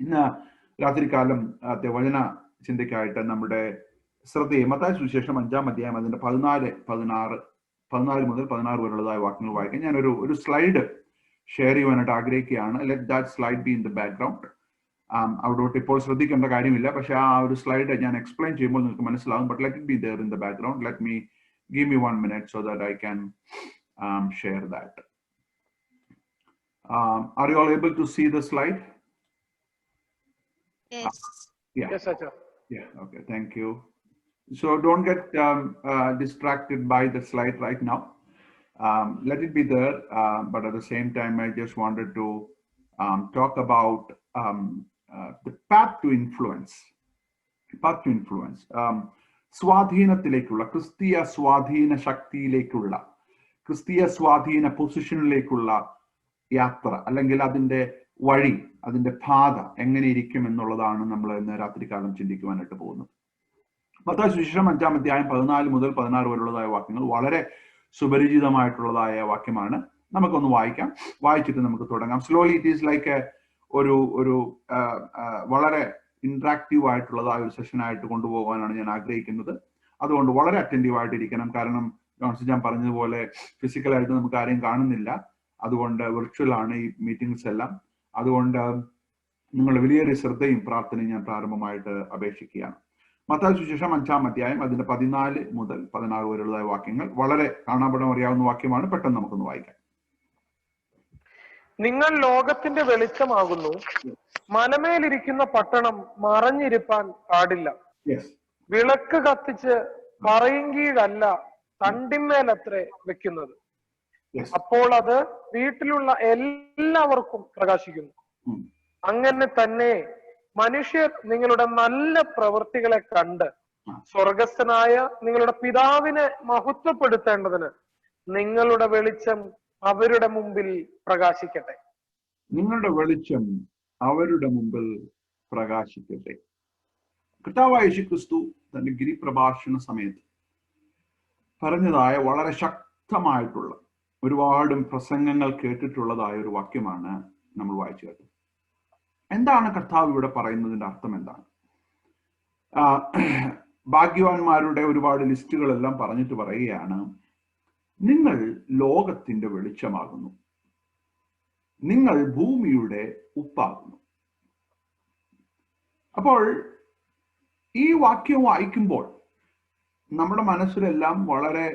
ഇന്ന് രാത്രികാലം വചന ചിന്തയ്ക്കായിട്ട് നമ്മുടെ ശ്രദ്ധയെ മത്തായി സുവിശേഷം 5-ാം അധ്യായം അതിന്റെ 14 മുതൽ 16 വരെയുള്ളതായ വാക്യങ്ങൾ വായിക്കാം. ഞാൻ ഒരു സ്ലൈഡ് ഷെയർ ചെയ്യുവാനായിട്ട് ആഗ്രഹിക്കുകയാണ്. Let that slide be in the background. അവിടോട്ട് ഇപ്പോൾ ശ്രദ്ധിക്കേണ്ട കാര്യമില്ല, പക്ഷെ ആ ഒരു സ്ലൈഡ് ഞാൻ എക്സ്പ്ലെയിൻ ചെയ്യുമ്പോൾ നിങ്ങൾക്ക് മനസ്സിലാകും. But let it be there in the background. Let me give me 1 minute so that I can share that. Are you all able to see the slide? Yes. Yeah. Yes, sir. Yeah. Okay. Thank you. So don't get distracted by the slide right now. Let it be there. But at the same time, I just wanted to talk about the path to influence. Path to influence. സ്വാധീനത്തിലേക്കുള്ള, ക്രിസ്തീയ സ്വാധീന ശക്തിയിലേക്കുള്ള, ക്രിസ്തീയ സ്വാധീന പൊസിഷനിലേക്കുള്ള യാത്ര, അല്ലെങ്കിൽ അതിൻ്റെ വഴി, അതിൻ്റെ പാത എങ്ങനെ ഇരിക്കും എന്നുള്ളതാണ് നമ്മൾ ഇന്ന് രാത്രികാലം ചിന്തിക്കുവാനായിട്ട് പോകുന്നത്. മത്തായി സുവിശേഷം 5-ാം അധ്യായം 14 മുതൽ 16 വരെയുള്ളതായ വാക്യങ്ങൾ വളരെ സുപരിചിതമായിട്ടുള്ളതായ വാക്യമാണ്. നമുക്കൊന്ന് വായിക്കാം. വായിച്ചിട്ട് നമുക്ക് തുടങ്ങാം. സ്ലോലി. ഇറ്റ് ഈസ് ലൈക്ക് ഒരു വളരെ ഇന്ററാക്റ്റീവ് ആയിട്ടുള്ളതായ ഒരു സെഷനായിട്ട് കൊണ്ടുപോകാനാണ് ഞാൻ ആഗ്രഹിക്കുന്നത്. അതുകൊണ്ട് വളരെ അറ്റൻറ്റീവ് ആയിട്ടിരിക്കണം. കാരണം ജോൺസൺ ഞാൻ പറഞ്ഞതുപോലെ ഫിസിക്കലായിട്ട് നമുക്ക് ആരെയും കാണുന്നില്ല, അതുകൊണ്ട് വിർച്വൽ ആണ് ഈ മീറ്റിംഗ്സ് എല്ലാം. അതുകൊണ്ട് നിങ്ങളുടെ വലിയൊരു ശ്രദ്ധയും പ്രാർത്ഥനയും ഞാൻ പ്രാരംഭമായിട്ട് അപേക്ഷിക്കുകയാണ്. മത്തായി സുവിശേഷം 5-ാം അധ്യായം അതിന്റെ 14 മുതൽ 16 വരെയുള്ളതായ വാക്യങ്ങൾ വളരെ കാണാപ്പെടാൻ അറിയാവുന്ന വാക്യമാണ്. പെട്ടെന്ന് നമുക്കൊന്ന് വായിക്കാം. നിങ്ങൾ ലോകത്തിന്റെ വെളിച്ചമാകുന്നു. മലമേലിരിക്കുന്ന പട്ടണം മറഞ്ഞിരിപ്പാൻ പാടില്ല. വിളക്ക് കത്തിച്ച് പറയിങ്കീഴല്ല തണ്ടിന്മേലത്രേ വെക്കുന്നത്. അപ്പോൾ അത് വീട്ടിലുള്ള എല്ലാവർക്കും പ്രകാശിക്കുന്നു. അങ്ങനെ തന്നെ മനുഷ്യർ നിങ്ങളുടെ നല്ല പ്രവൃത്തികളെ കണ്ട് സ്വർഗസ്ഥനായ നിങ്ങളുടെ പിതാവിനെ മഹത്വപ്പെടുത്തേണ്ടതിന് നിങ്ങളുടെ വെളിച്ചം അവരുടെ മുമ്പിൽ പ്രകാശിക്കട്ടെ. നിങ്ങളുടെ വെളിച്ചം അവരുടെ മുമ്പിൽ പ്രകാശിക്കട്ടെ. കർത്താവായ യേശുക്രിസ്തു തന്റെ ഗിരിപ്രഭാഷണ സമയത്ത് പറഞ്ഞതായ വളരെ ശക്തമായിട്ടുള്ള ഒരുപാട് പ്രസംഗങ്ങൾ കേട്ടിട്ടുള്ളതായ ഒരു വാക്യമാണ് നമ്മൾ വായിച്ചു കേട്ടത്. എന്താണ് കർത്താവ് ഇവിടെ പറയുന്നതിന്റെ അർത്ഥം എന്താണ്? ഭാഗ്യവാന്മാരുടെ ഒരുപാട് ലിസ്റ്റുകളെല്ലാം പറഞ്ഞിട്ട് പറയുകയാണ്, നിങ്ങൾ ലോകത്തിന്റെ വെളിച്ചമാകുന്നു, നിങ്ങൾ ഭൂമിയുടെ ഉപ്പാകുന്നു. അപ്പോൾ ഈ വാക്യം വായിക്കുമ്പോൾ നമ്മുടെ മനസ്സിലെല്ലാം വളരെ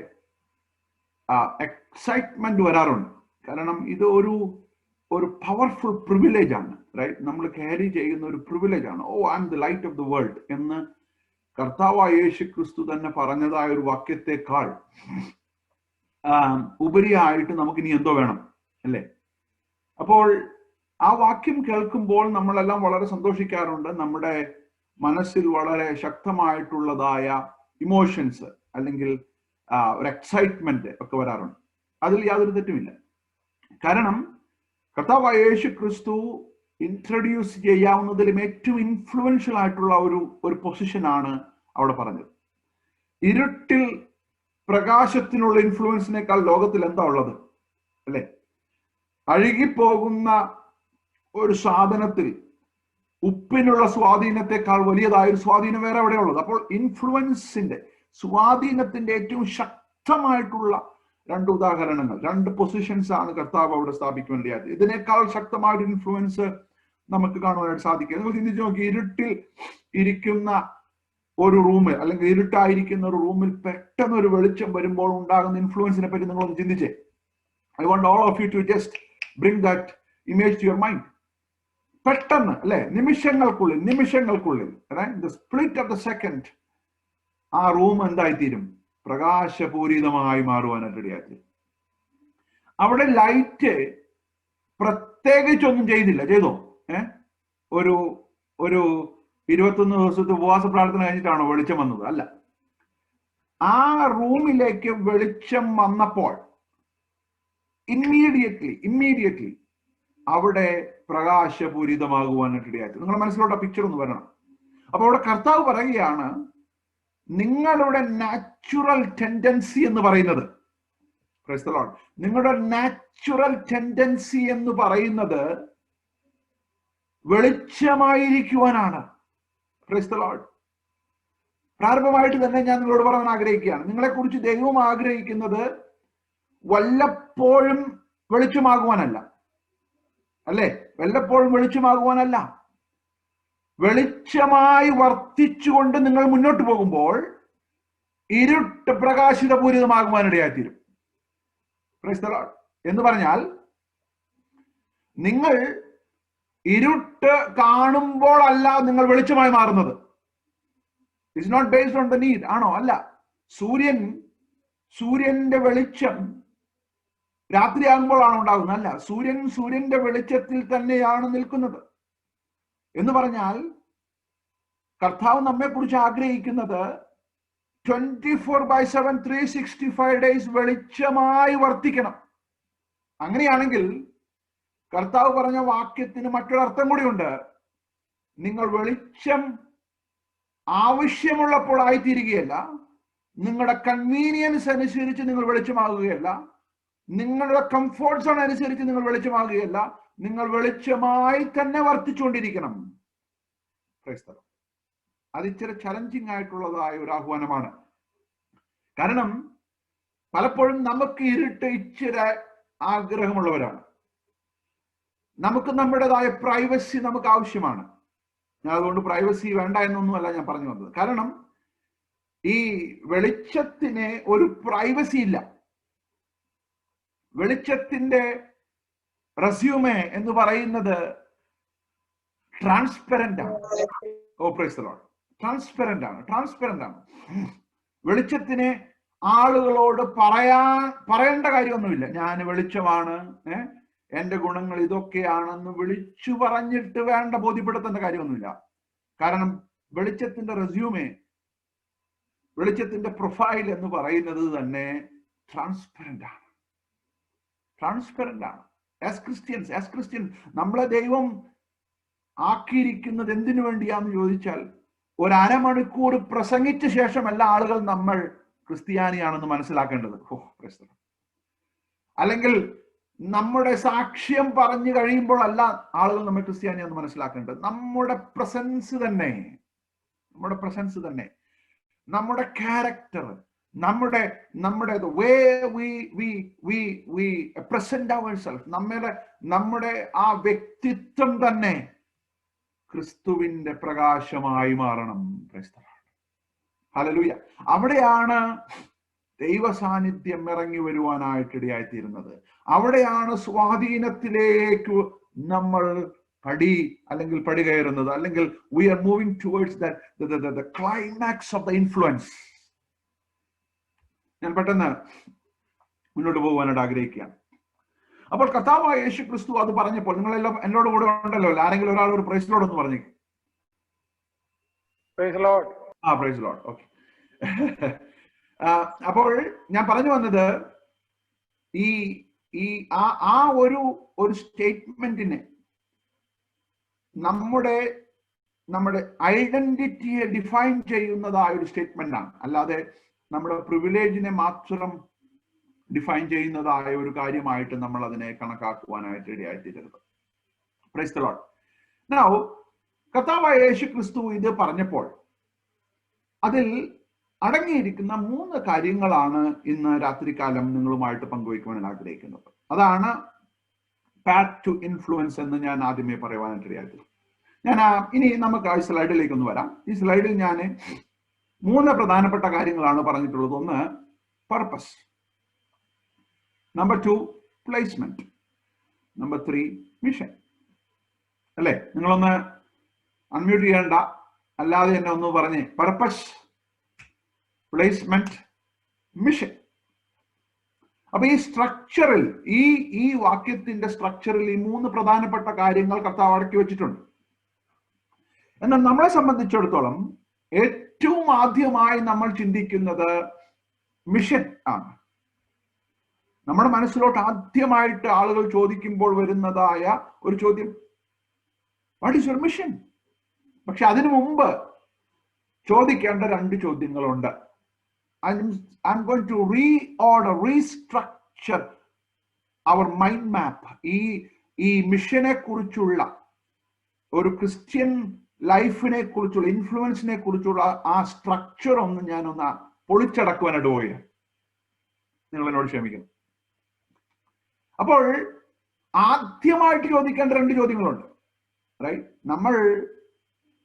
എക്സൈറ്റ്മെന്റ് വരാറുണ്ട്. കാരണം ഇത് ഒരു പവർഫുൾ പ്രിവിലേജ് ആണ്, റൈറ്റ്? നമ്മൾ ക്യാരി ചെയ്യുന്ന ഒരു പ്രിവിലേജ് ആണ്. Oh, I am the light of the world എന്ന് കർത്താവായ യേശു ക്രിസ്തു തന്നെ പറഞ്ഞതായ ഒരു വാക്യത്തെക്കാൾ ഉപരിയായിട്ട് നമുക്കിനി എന്തോ വേണം, അല്ലേ? അപ്പോൾ ആ വാക്യം കേൾക്കുമ്പോൾ നമ്മളെല്ലാം വളരെ സന്തോഷിക്കാറുണ്ട്. നമ്മുടെ മനസ്സിൽ വളരെ ശക്തമായിട്ടുള്ളതായ ഇമോഷൻസ് അല്ലെങ്കിൽ ഒരു എക്സൈറ്റ്മെന്റ് ഒക്കെ വരാറുണ്ട്. അതിൽ യാതൊരു തെറ്റുമില്ല. കാരണം കർത്താവായ യേശു ക്രിസ്തു ഇൻട്രൊഡ്യൂസ് ചെയ്യാവുന്നതിലും ഏറ്റവും ഇൻഫ്ലുവൻഷ്യൽ ആയിട്ടുള്ള ഒരു പൊസിഷനാണ് അവിടെ പറഞ്ഞത്. ഇരുട്ടിൽ പ്രകാശത്തിനുള്ള ഇൻഫ്ലുവൻസിനേക്കാൾ ലോകത്തിൽ എന്താ ഉള്ളത്, അല്ലെ? അഴുകിപ്പോകുന്ന ഒരു സാധനത്തിൽ ഉപ്പിനുള്ള സ്വാധീനത്തെക്കാൾ വലിയതായ ഒരു സ്വാധീനം വേറെ എവിടെയുള്ളത്? അപ്പോൾ ഇൻഫ്ലുവൻസിന്റെ, സ്വാധീനത്തിന്റെ ഏറ്റവും ശക്തമായിട്ടുള്ള രണ്ട് ഉദാഹരണങ്ങൾ, രണ്ട് പൊസിഷൻസ് ആണ് കർത്താവ് അവിടെ സ്ഥാപിക്കാൻ വേണ്ടിയത്. ഇതിനേക്കാൾ ശക്തമായൊരു ഇൻഫ്ലുവൻസ് നമുക്ക് കാണുവാനായിട്ട് സാധിക്കും. നിങ്ങൾ ചിന്തിച്ചു നോക്കി, ഇരുട്ടിൽ ഇരിക്കുന്ന ഒരു റൂമിൽ അല്ലെങ്കിൽ ഇരുട്ടായിരിക്കുന്ന ഒരു റൂമിൽ പെട്ടെന്ന് ഒരു വെളിച്ചം വരുമ്പോൾ ഉണ്ടാകുന്ന ഇൻഫ്ലുവൻസിനെ പറ്റി നിങ്ങളൊന്ന് ചിന്തിച്ചേ. I want all of you to just bring that image to your mind. പെട്ടെന്ന്, അല്ലെ, നിമിഷങ്ങൾക്കുള്ളിൽ the split of the second ആ റൂം എന്തായിത്തീരും? പ്രകാശപൂരിതമായി മാറുവാനായിട്ട് ഇടയാക്കി. അവിടെ ലൈറ്റ് പ്രത്യേകിച്ചൊന്നും ചെയ്തില്ല. ചെയ്തോ? ഒരു 21 ദിവസത്തെ ഉപവാസ പ്രാർത്ഥന കഴിഞ്ഞിട്ടാണോ വെളിച്ചം വന്നത്? അല്ല. ആ റൂമിലേക്ക് വെളിച്ചം വന്നപ്പോൾ ഇമ്മീഡിയറ്റ്ലി അവിടെ പ്രകാശപൂരിതമാകുവാനായിട്ട് ഇടയാക്കി. നിങ്ങളുടെ മനസ്സിലോട്ട് ആ പിക്ചർ ഒന്ന് വരണം. അപ്പൊ അവിടെ കർത്താവ് പറയുകയാണ്, നിങ്ങളുടെ നാച്ചുറൽ ടെൻഡൻസി എന്ന് പറയുന്നത്, പ്രൈസ് ദി ലോർഡ്, നിങ്ങളുടെ നാച്ചുറൽ ടെൻഡൻസി എന്ന് പറയുന്നത് വെളിച്ചമായിരിക്കുവാനാണ്. Praise the Lord. പ്രാരംഭമായിട്ട് തന്നെ ഞാൻ നിങ്ങളോട് പറയാൻ ആഗ്രഹിക്കുകയാണ്, നിങ്ങളെക്കുറിച്ച് ദൈവം ആഗ്രഹിക്കുന്നത് വല്ലപ്പോഴും വെളിച്ചമാകുവാനല്ല, അല്ലേ? വല്ലപ്പോഴും വെളിച്ചമാകുവാനല്ല. വെളിച്ചമായി വർത്തിച്ചുകൊണ്ട് നിങ്ങൾ മുന്നോട്ട് പോകുമ്പോൾ ഇരുട്ട് പ്രകാശിതപൂരിതമാകുവാനിടയായിത്തീരും. Price the Lord. എന്ന് പറഞ്ഞാൽ നിങ്ങൾ ഇരുട്ട് കാണുമ്പോൾ അല്ല നിങ്ങൾ വെളിച്ചമായി മാറുന്നത്. It's not based on the need. ആണോ? അല്ല. സൂര്യന്റെ വെളിച്ചം രാത്രിയാകുമ്പോഴാണ് ഉണ്ടാകുന്നത്? അല്ല. സൂര്യന്റെ വെളിച്ചത്തിൽ തന്നെയാണ് നിൽക്കുന്നത്. എന്ന് പറഞ്ഞാൽ കർത്താവ് നമ്മെ കുറിച്ച് ആഗ്രഹിക്കുന്നത് 24/7 365 days വെളിച്ചമായി വർത്തിക്കണം. അങ്ങനെയാണെങ്കിൽ കർത്താവ് പറഞ്ഞ വാക്യത്തിന് മറ്റൊരർത്ഥം കൂടിയുണ്ട്. നിങ്ങൾ വെളിച്ചം ആവശ്യമുള്ളപ്പോൾ ആയിത്തീരുകയല്ല, നിങ്ങളുടെ കൺവീനിയൻസ് അനുസരിച്ച് നിങ്ങൾ വെളിച്ചമാകുകയല്ല, നിങ്ങളുടെ കംഫോർട്ട് സോൺ അനുസരിച്ച് നിങ്ങൾ വെളിച്ചമാകുകയല്ല, നിങ്ങൾ വെളിച്ചമായി തന്നെ വർത്തിച്ചുകൊണ്ടിരിക്കണം. അത് ഇച്ചിരി ചലഞ്ചിങ് ആയിട്ടുള്ളതായ ഒരു ആഹ്വാനമാണ്. കാരണം പലപ്പോഴും നമുക്ക് ഇരുട്ട് ഇച്ചിരി ആഗ്രഹമുള്ളവരാണ്. നമുക്ക് നമ്മുടേതായ പ്രൈവസി നമുക്ക് ആവശ്യമാണ്. ഞാൻ അതുകൊണ്ട് പ്രൈവസി വേണ്ട എന്നൊന്നുമല്ല ഞാൻ പറഞ്ഞു വന്നത്. കാരണം ഈ വെളിച്ചത്തിന് ഒരു പ്രൈവസി ഇല്ല. വെളിച്ചത്തിന്റെ റെസ്യൂമേ എന്ന് പറയുന്നത് ട്രാൻസ്പെറന്റ് ആണ്. ഓ പ്രൈസ് ദി ലോർഡ്. ട്രാൻസ്പെറന്റ് ആണ്. വെളിച്ചത്തിന് ആളുകളോട് പറയേണ്ട കാര്യമൊന്നുമില്ല. ഞാൻ വെളിച്ചമാണ്, എന്റെ ഗുണങ്ങൾ ഇതൊക്കെയാണെന്ന് വിളിച്ചു പറഞ്ഞിട്ട് വേണ്ട ബോധ്യപ്പെടുത്തേണ്ട കാര്യമൊന്നുമില്ല. കാരണം വെളിച്ചത്തിന്റെ റെസ്യൂമേ, വെളിച്ചത്തിന്റെ പ്രൊഫൈൽ എന്ന് പറയുന്നത് തന്നെ ട്രാൻസ്പെറന്റ് ആണ്. ആസ് ക്രിസ്ത്യൻ നമ്മളെ ദൈവം ആക്കിയിരിക്കുന്നത് എന്തിനു വേണ്ടിയാന്ന് ചോദിച്ചാൽ, ഒരു അരമണിക്കൂർ പ്രസംഗിച്ച ശേഷമല്ല ആളുകൾ നമ്മൾ ക്രിസ്ത്യാനിയാണെന്ന് മനസ്സിലാക്കേണ്ടത്. അല്ലെങ്കിൽ നമ്മുടെ സാക്ഷ്യം പറഞ്ഞു കഴിയുമ്പോഴല്ല ആളുകൾ നമ്മെ ക്രിസ്ത്യാനിയാണെന്ന് മനസ്സിലാക്കേണ്ടത്. നമ്മുടെ പ്രസൻസ് തന്നെ, നമ്മുടെ ക്യാരക്ടർ, നമ്മുടെ വേ വി പ്രസന്റ് ourselves, നമ്മുടെ ആ വ്യക്തിത്വം തന്നെ ക്രിസ്തുവിന്റെ പ്രകാശമായി മാറണം. ഹല്ലേലൂയ. അവിടെയാണ് ദൈവ സാന്നിധ്യം ഇറങ്ങി വരുവാനായിട്ടിടയായിത്തീരുന്നത്. അവിടെയാണ് സ്വാധീനത്തിലേക്ക് നമ്മൾ പടി കയറുന്നത്. അല്ലെങ്കിൽ we are moving towards the climax of the influence. ഞാൻ പെട്ടെന്ന് മുന്നോട്ട് പോകുവാനായിട്ട് ആഗ്രഹിക്കുകയാണ്. അപ്പോൾ കർത്താവായ യേശു ക്രിസ്തു അത് പറഞ്ഞപ്പോൾ, നിങ്ങളെല്ലാം എന്നോട് കൂടെ ഉണ്ടല്ലോ, ആരെങ്കിലും ഒരാൾ ഒരു പ്രൈസ് ലോർഡ് എന്ന് പറഞ്ഞു. Praise Lord. Praise Lord. Okay. അപ്പോൾ ഞാൻ പറഞ്ഞു വന്നത്, ആ ഒരു സ്റ്റേറ്റ്മെന്റിനെ നമ്മുടെ ഐഡന്റിറ്റിയെ ഡിഫൈൻ ചെയ്യുന്നതായ ഒരു സ്റ്റേറ്റ്മെന്റ് ആണ്. അല്ലാതെ നമ്മുടെ പ്രിവിലേജിനെ മാത്രം ഡിഫൈൻ ചെയ്യുന്നതായ ഒരു കാര്യമായിട്ട് നമ്മൾ അതിനെ കണക്കാക്കുവാനായിട്ട് ഇടയായിത്തീരരുത്. Praise the Lord. നൗ കർത്താവായ യേശു ക്രിസ്തു ഇത് പറഞ്ഞപ്പോൾ അതിൽ അടങ്ങിയിരിക്കുന്ന 3 കാര്യങ്ങളാണ് ഇന്ന് രാത്രികാലം നിങ്ങളുമായിട്ട് പങ്കുവയ്ക്കുവാൻ ആഗ്രഹിക്കുന്നത്. അതാണ് പാത്ത് ടു ഇൻഫ്ലുവൻസ് എന്ന് ഞാൻ ആദ്യമേ പറയുവാനായിട്ട് ഇടയായിത്തീരും. ഇനി നമുക്ക് ആ സ്ലൈഡിലേക്ക് ഒന്ന് വരാം. ഈ സ്ലൈഡിൽ ഞാൻ 3 പ്രധാനപ്പെട്ട കാര്യങ്ങളാണ് പറഞ്ഞിട്ടുള്ളത്. ഒന്ന്, purpose. Number 2, placement. Number 3, mission. അല്ലേ? നിങ്ങളൊന്ന് അൺമ്യൂട്ട് ചെയ്യേണ്ട, അല്ലാതെ എന്നെ ഒന്ന് പറഞ്ഞേ. Purpose, placement, mission. അപ്പൊ ഈ സ്ട്രക്ചറിൽ, ഈ വാക്യത്തിന്റെ സ്ട്രക്ചറിൽ ഈ 3 പ്രധാനപ്പെട്ട കാര്യങ്ങൾ കർത്താവ് അടക്കി വെച്ചിട്ടുണ്ട്. എന്നാൽ നമ്മളെ സംബന്ധിച്ചിടത്തോളം ഏറ്റവും ആദ്യമായി നമ്മൾ ചിന്തിക്കുന്നത് മിഷൻ ആണ്. നമ്മുടെ മനസ്സിലോട്ട് ആദ്യമായിട്ട് ആളുകൾ ചോദിക്കുമ്പോൾ വരുന്നതായ ഒരു ചോദ്യം, വാട്ട് ഈസ് യുവർ മിഷൻ? പക്ഷെ അതിനു മുമ്പ് ചോദിക്കേണ്ട 2 ചോദ്യങ്ങളുണ്ട്. I'm going to restructure our mind map. ഈ മിഷനെ കുറിച്ചുള്ള ഒരു ക്രിസ്ത്യൻ ലൈഫിനെ കുറിച്ചുള്ള ഇൻഫ്ലുവൻസിനെ കുറിച്ചുള്ള ആ സ്ട്രക്ചർ ഒന്ന് ഞാനൊന്ന് പൊളിച്ചടക്കുവാനായിട്ട് പോവുകയാണ്. നിങ്ങൾ എന്നോട് ക്ഷമിക്കണം. അപ്പോൾ ആദ്യമായിട്ട് ചോദിക്കേണ്ട 2 ചോദ്യങ്ങളുണ്ട്. റൈറ്റ്? നമ്മൾ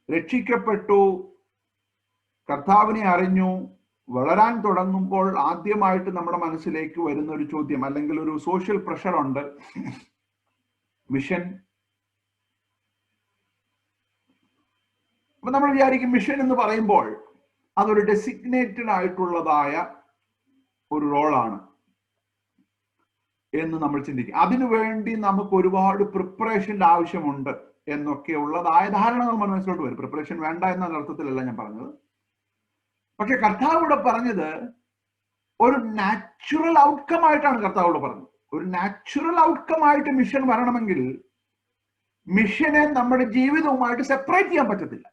രക്ഷിക്കപ്പെട്ടു, കർത്താവിനെ അറിഞ്ഞു, വളരാൻ തുടങ്ങുമ്പോൾ ആദ്യമായിട്ട് നമ്മുടെ മനസ്സിലേക്ക് വരുന്ന ഒരു ചോദ്യം, അല്ലെങ്കിൽ ഒരു സോഷ്യൽ പ്രഷർ ഉണ്ട്. മിഷൻ. അപ്പൊ നമ്മൾ വിചാരിക്കും മിഷൻ എന്ന് പറയുമ്പോൾ അതൊരു ഡെസിഗ്നേറ്റഡ് ആയിട്ടുള്ളതായ ഒരു റോളാണ് എന്ന് നമ്മൾ ചിന്തിക്കും. അതിനുവേണ്ടി നമുക്ക് ഒരുപാട് പ്രിപ്പറേഷന്റെ ആവശ്യമുണ്ട് എന്നൊക്കെ ഉള്ളതായ ധാരണകൾ നമ്മുടെ മനസ്സിലോട്ട് വരും. പ്രിപ്പറേഷൻ വേണ്ട എന്ന അർത്ഥത്തിലല്ല ഞാൻ പറഞ്ഞത്. പക്ഷെ കർത്താവ് ഇവിടെ പറഞ്ഞത് ഒരു നാച്ചുറൽ ഔട്ട്കം ആയിട്ടാണ് കർത്താവ് ഇവിടെ പറഞ്ഞത്. ഒരു നാച്ചുറൽ ഔട്ട്കം ആയിട്ട് മിഷൻ വരണമെങ്കിൽ മിഷനെ നമ്മുടെ ജീവിതവുമായിട്ട് സെപ്പറേറ്റ് ചെയ്യാൻ പറ്റത്തില്ല.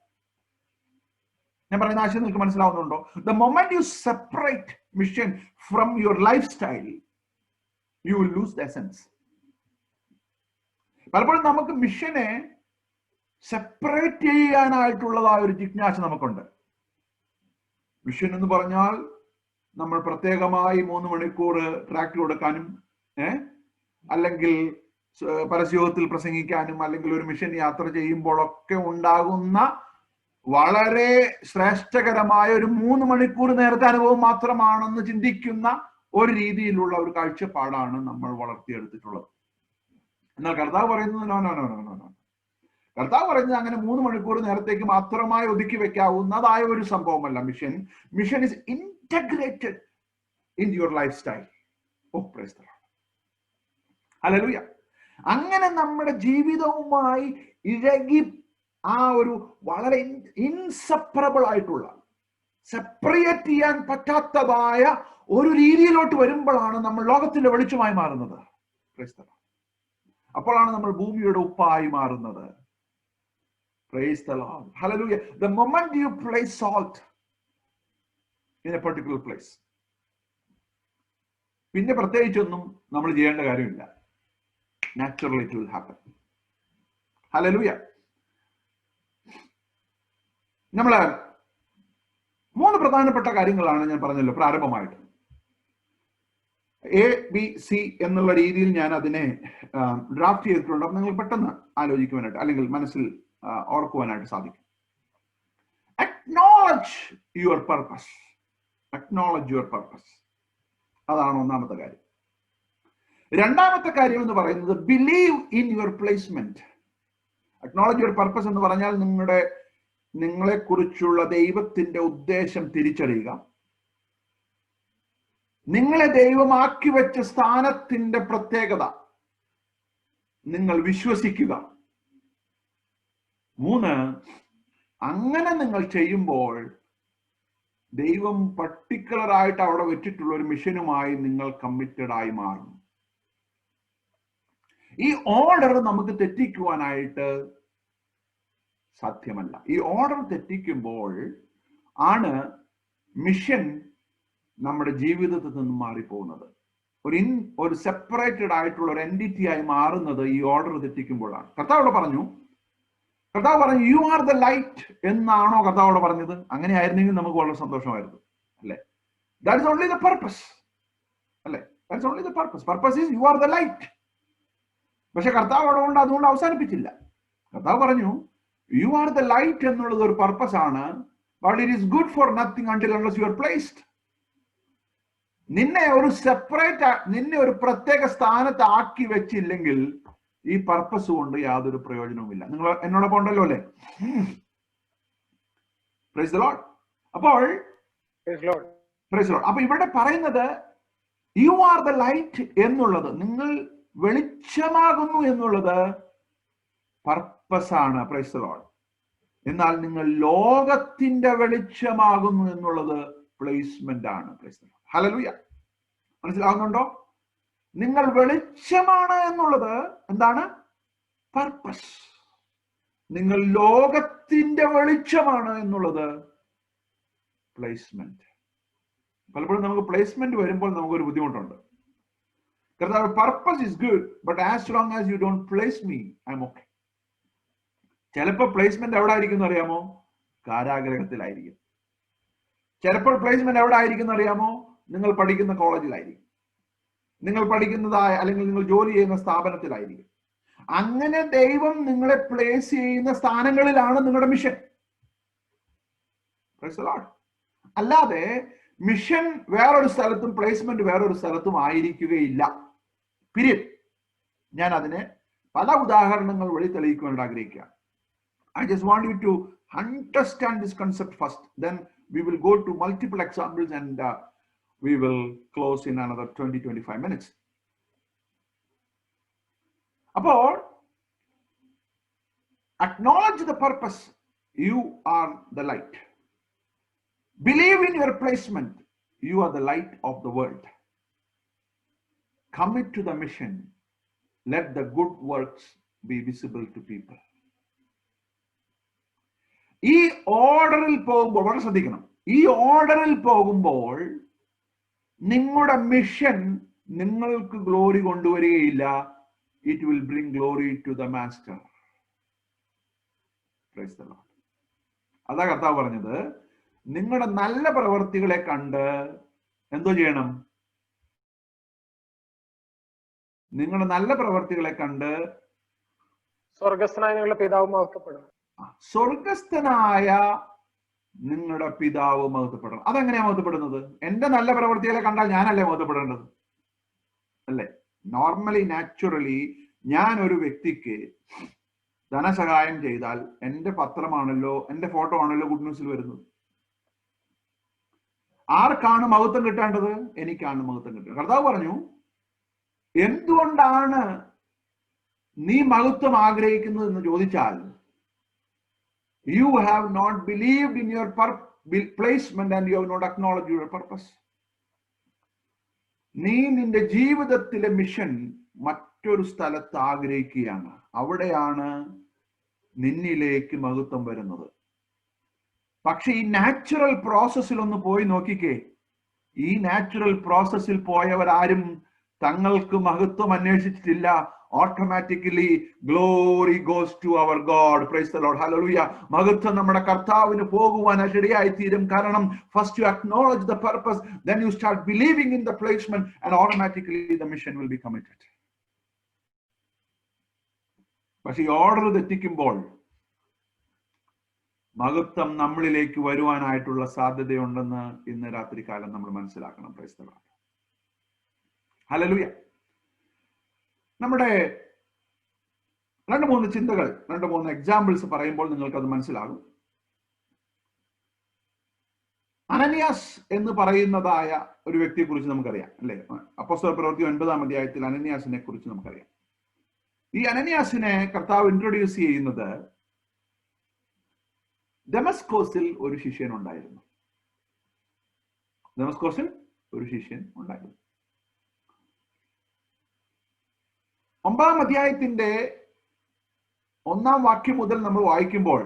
ഞാൻ പറയുന്ന ആശയം നിങ്ങൾക്ക് മനസ്സിലാവുന്നുണ്ടോ? The moment U separate mission from your life style, you will lose the essence. പലപ്പോഴും നമുക്ക് മിഷനെ സെപ്പറേറ്റ് ചെയ്യാനായിട്ടുള്ളതായ ഒരു ജിജ്ഞാസ നമുക്കുണ്ട്. മിഷൻ എന്ന് പറഞ്ഞാൽ നമ്മൾ പ്രത്യേകമായി 3 മണിക്കൂർ ട്രാക്ട് കൊടുക്കാനും അല്ലെങ്കിൽ പരസ്യത്തിൽ പ്രസംഗിക്കാനും അല്ലെങ്കിൽ ഒരു മിഷൻ യാത്ര ചെയ്യുമ്പോഴൊക്കെ ഉണ്ടാകുന്ന വളരെ ശ്രേഷ്ഠകരമായ ഒരു 3 മണിക്കൂർ നേരത്തെ അനുഭവം മാത്രമാണെന്ന് ചിന്തിക്കുന്ന ഒരു രീതിയിലുള്ള ഒരു കാഴ്ചപ്പാടാണ് നമ്മൾ വളർത്തിയെടുത്തിട്ടുള്ളത്. എന്നാൽ കർത്താവ് പറയുന്നത് നോ. കർത്താവ് പറയുന്നത് അങ്ങനെ 3 മണിക്കൂർ നേരത്തേക്ക് മാത്രമായി ഒതുക്കി വെക്കാവുന്നതായ ഒരു സംഭവമല്ല mission. Mission is integrated in your lifestyle. Oh praise the Lord. Hallelujah. അങ്ങനെ നമ്മുടെ ജീവിതവുമായി ഇഴകി ആ ഒരു വളരെ ഇൻസെപ്പറബിൾ ആയിട്ടുള്ള, സെപ്പറേറ്റ് ചെയ്യാൻ പറ്റാത്തതായ ഒരു രീതിയിലോട്ട് വരുമ്പോഴാണ് നമ്മൾ ലോകത്തിന്റെ വെളിച്ചമായി മാറുന്നത്. Price the Lord. അപ്പോഴാണ് നമ്മൾ ഭൂമിയുടെ ഉപ്പായി മാറുന്നത്. Praise the Lord. Hallelujah. The moment you place salt in a particular place, പിന്നെ പ്രത്യേകിച്ചൊന്നും നമ്മൾ ചെയ്യേണ്ട കാര്യമില്ല. Naturally it will happen. Hallelujah. നമ്മള് 3 പ്രധാനപ്പെട്ട കാര്യങ്ങളാണ് ഞാൻ പറഞ്ഞല്ലോ പ്രാരംഭമായിട്ട്. ABC എന്നുള്ള രീതിയിൽ ഞാൻ അതിനെ ഡ്രാഫ്റ്റ് ചെയ്തിട്ടുണ്ട്. അപ്പൊ നിങ്ങൾ പെട്ടെന്ന് ആലോചിക്കുവാനായിട്ട് അല്ലെങ്കിൽ മനസ്സിൽ ഓർക്കുവാനായിട്ട് സാധിക്കും. Acknowledge your purpose. Acknowledge your purpose. അതാണ് ഒന്നാമത്തെ കാര്യം. രണ്ടാമത്തെ കാര്യം എന്ന് പറയുന്നത് believe in your placement. Acknowledge your purpose എന്ന് പറഞ്ഞാൽ നിങ്ങളെ കുറിച്ചുള്ള ദൈവത്തിന്റെ ഉദ്ദേശം തിരിച്ചറിയുക. നിങ്ങളെ ദൈവമാക്കി വെച്ച സ്ഥാനത്തിന്റെ പ്രത്യേകത നിങ്ങൾ വിശ്വസിക്കുക. 3, അങ്ങനെ നിങ്ങൾ ചെയ്യുമ്പോൾ ദൈവം പർട്ടിക്കുലർ ആയിട്ട് അവിടെ വെച്ചിട്ടുള്ള ഒരു മിഷനുമായി നിങ്ങൾ കമ്മിറ്റഡ് ആയി മാറും. ഈ ഓർഡർ നമുക്ക് തെറ്റിക്കുവാനായിട്ട് സാധ്യമല്ല. ഈ ഓർഡർ തെറ്റിക്കുമ്പോൾ ആണ് മിഷൻ നമ്മുടെ ജീവിതത്തിൽ നിന്ന് മാറിപ്പോകുന്നത്. ഒരു സെപ്പറേറ്റഡ് ആയിട്ടുള്ള ഒരു എൻറ്റിറ്റി ആയി മാറുന്നത് ഈ ഓർഡർ തെറ്റിക്കുമ്പോഴാണ്. കർത്താവ് പറഞ്ഞു യു ആർ ദ ലൈറ്റ് എന്നാണോ കർത്താവോട് പറഞ്ഞത്? അങ്ങനെ ആയിരുന്നെങ്കിൽ നമുക്ക് വളരെ സന്തോഷമായിരുന്നു, അല്ലെ? That is only the purpose, അല്ലെ? That is only the purpose. Purpose is you are the light. പക്ഷെ കർത്താവ് അതുകൊണ്ട് അവസാനിപ്പിച്ചില്ല. കർത്താവ് പറഞ്ഞു യു ആർ ദ ലൈറ്റ് എന്നുള്ളത് ഒരു പർപ്പസ് ആണ്. But it is good for nothing until unless you are placed. നിന്നെ ഒരു പ്രത്യേക സ്ഥാനത്ത് ആക്കി വെച്ചില്ലെങ്കിൽ ഈ പർപ്പസ് കൊണ്ട് യാതൊരു പ്രയോജനവുമില്ല. നിങ്ങൾ എന്നോടൊപ്പം ഉണ്ടല്ലോ, അല്ലെ? Price the Lord. അപ്പോൾ പ്രൈസ് ദി ലോർഡ്. അപ്പൊ ഇവിടെ പറയുന്നത് യു ആർ ദ ലൈറ്റ് എന്നുള്ളത്, നിങ്ങൾ വെളിച്ചമാകുന്നു എന്നുള്ളത് പർപ്പസ് ആണ്. Price the Lord. എന്നാൽ നിങ്ങൾ ലോകത്തിന്റെ വെളിച്ചമാകുന്നു എന്നുള്ളത് പ്ലേസ്മെന്റ് ആണ്. Price the Lord. ഹല്ലേലൂയ. മനസ്സിലാവുന്നുണ്ടോ? നിങ്ങൾ വെളിച്ചമാണ് എന്നുള്ളത് എന്താണ്? പർപ്പസ്. നിങ്ങൾ ലോകത്തിന്റെ വെളിച്ചമാണ് എന്നുള്ളത് പ്ലേസ്മെന്റ്. പലപ്പോഴും നമുക്ക് പ്ലേസ്മെന്റ് വരുമ്പോൾ നമുക്കൊരു ബുദ്ധിമുട്ടുണ്ട്. കർത്താവ് purpose is good, but as long as you don't place me I M okay. ചിലപ്പോൾ പ്ലേസ്മെന്റ് എവിടെ ആയിരിക്കും അറിയാമോ? കാരാഗ്രഹത്തിലായിരിക്കും. ചിലപ്പോൾ പ്ലേസ്മെന്റ് എവിടെ ആയിരിക്കും അറിയാമോ? നിങ്ങൾ പഠിക്കുന്ന കോളേജിലായിരിക്കും, നിങ്ങൾ പഠിക്കുന്നതായ അല്ലെങ്കിൽ നിങ്ങൾ ജോലി ചെയ്യുന്ന സ്ഥാപനത്തിലായിരിക്കും. അങ്ങനെ ദൈവം നിങ്ങളെ പ്ലേസ് ചെയ്യുന്ന സ്ഥാനങ്ങളിലാണ് നിങ്ങളുടെ മിഷൻ. അല്ലാതെ മിഷൻ വേറൊരു സ്ഥലത്തും പ്ലേസ്മെന്റ് വേറൊരു സ്ഥലത്തും ആയിരിക്കുകയില്ല. പീരിയഡ്. ഞാൻ അതിനെ പല ഉദാഹരണങ്ങൾ വഴി തെളിയിക്കുവാൻ ആഗ്രഹിക്കുക. I just want you to understand this concept first. Then we will go to multiple examples and we will close in another 20-25 minutes. അപ്പോൾ acknowledge the purpose. You are the light. Believe in your placement. You are the light of the world. Commit to the mission. Let the good works be visible to people. ഈ ഓർഡറിൽ പോകുമ്പോൾ വളരെ ശ്രദ്ധിക്കണം. ഈ ഓർഡറിൽ പോകുമ്പോൾ നിങ്ങളുടെ മിഷൻ നിങ്ങൾക്ക് ഗ്ലോറി കൊണ്ടുവരികയില്ല. It will bring glory to the master. Praise the Lord. അതാ കർത്താവ് പറഞ്ഞത്, നിങ്ങളുടെ നല്ല പ്രവർത്തികളെ കണ്ട് എന്തോ ചെയ്യണം? നിങ്ങളുടെ നല്ല പ്രവർത്തികളെ കണ്ട് സ്വർഗസ്ഥനായ നിങ്ങളുടെ പിതാവ് മഹത്വപ്പെടണം. സ്വർഗസ്ഥനായ നിങ്ങളുടെ പിതാവ് മഹത്വപ്പെടണം. അതെങ്ങനെയാ മഹത്വപ്പെടുന്നത്? എന്റെ നല്ല പ്രവൃത്തികളെ കണ്ടാൽ ഞാനല്ലേ മഹത്വപ്പെടേണ്ടത്? അല്ലേ? നോർമലി നാച്ചുറലി ഞാൻ ഒരു വ്യക്തിക്ക് ധനസഹായം ചെയ്താൽ എന്റെ പത്രമാണല്ലോ, എന്റെ ഫോട്ടോ ആണല്ലോ ഗുഡ് ന്യൂസിൽ വരുന്നത്. ആർക്കാണ് മഹത്വം കിട്ടേണ്ടത്? എനിക്കാണ് മഹത്വം കിട്ടേണ്ടത്. കർത്താവ് പറഞ്ഞു, എന്തുകൊണ്ടാണ് നീ മഹത്വം ആഗ്രഹിക്കുന്നത് എന്ന് ചോദിച്ചാൽ, you have not believed in your placement and you have not acknowledged your purpose. നീ നിന്റെ ജീവിതത്തിലെ മിഷൻ മറ്റൊരു സ്ഥലത്ത് ആഗ്രഹിക്കുകയാണ്. അവിടെയാണ് നിന്നിലേക്ക് മഹത്വം വരുന്നത്. പക്ഷെ ഈ നാച്ചുറൽ പ്രോസസ്സിൽ ഒന്ന് പോയി നോക്കിക്കേ. ഈ നാച്ചുറൽ പ്രോസസ്സിൽ പോയവരാരും തങ്ങൾക്ക് മഹത്വം അന്വേഷിച്ചിട്ടില്ല. Automatically glory goes to our God. Praise the Lord. Hallelujah. മഹത്വം നമ്മുടെ കർത്താവിന് പോകുവാൻ ഇടയായി തീരും. കാരണം first you acknowledge the purpose, then you start believing in the placement, and automatically the mission will be committed. പക്ഷെ ഈ ഓർഡർ തെറ്റിക്കുമ്പോൾ മഹത്വം നമ്മളിലേക്ക് വരുവാനായിട്ടുള്ള സാധ്യതയുണ്ടെന്ന് ഇന്ന് രാത്രി കാലം നമ്മൾ മനസ്സിലാക്കണം. Price the Lord. ഹല്ലേലൂയ. നമ്മുടെ 2-3 ചിന്തകൾ, 2-3 എക്സാമ്പിൾസ് പറയുമ്പോൾ നിങ്ങൾക്ക് അത് മനസ്സിലാകും. അനനിയാസ് എന്ന് പറയുന്നതായ ഒരു വ്യക്തിയെ കുറിച്ച് നമുക്കറിയാം, അല്ലെ? അപ്പോസ്തല പ്രവൃത്തി 9-ാം അധ്യായത്തിൽ അനനിയാസിനെ കുറിച്ച് നമുക്കറിയാം. ഈ അനനിയാസിനെ കർത്താവ് ഇൻട്രൊഡ്യൂസ് ചെയ്യുന്നത് ദമസ്കോസിൽ ഒരു ശിഷ്യൻ ഉണ്ടായിരുന്നു. ദമസ്കോസിൽ ഒരു ശിഷ്യൻ ഉണ്ടായിരുന്നു. 9-ാം അധ്യായത്തിന്റെ 1-ാം വാക്യം മുതൽ നമ്മൾ വായിക്കുമ്പോൾ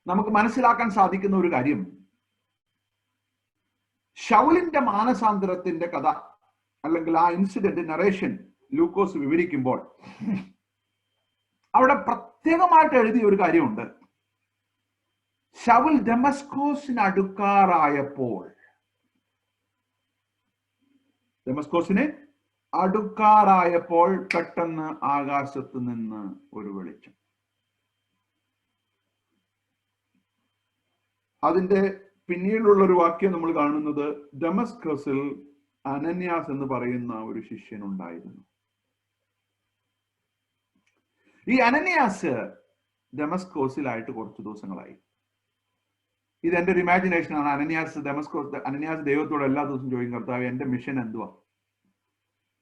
നമുക്ക് മനസ്സിലാക്കാൻ സാധിക്കുന്ന ഒരു കാര്യം, ശൗലിന്റെ മാനസാന്തരത്തിന്റെ കഥ അല്ലെങ്കിൽ ആ ഇൻസിഡന്റ് നറേഷൻ ലൂക്കോസ് വിവരിക്കുമ്പോൾ അവിടെ പ്രത്യേകമായിട്ട് എഴുതിയ ഒരു കാര്യമുണ്ട്. ശൗൽ ദമസ്കോസിന് അടുക്കാറായപ്പോൾ, ദമസ്കോസിന് അടുക്കാറായപ്പോൾ പെട്ടെന്ന് ആകാശത്ത് നിന്ന് ഒരു വെളിച്ചം. അതിന്റെ പിന്നീടുള്ള ഒരു വാക്യം നമ്മൾ കാണുന്നത്, ദമസ്കസിൽ അനന്യാസ് എന്ന് പറയുന്ന ഒരു ശിഷ്യൻ ഉണ്ടായിരുന്നു. ഈ അനന്യാസ് ദമസ്കോസിലായിട്ട് കുറച്ച് ദിവസങ്ങളായി. ഇതെന്റെ ഒരു ഇമാജിനേഷൻ ആണ്. അനന്യാസ് ദൈവത്തോട് എല്ലാ ദിവസവും ചോദിക്കും, കർത്താവ് എന്റെ മിഷൻ എന്തുവാ?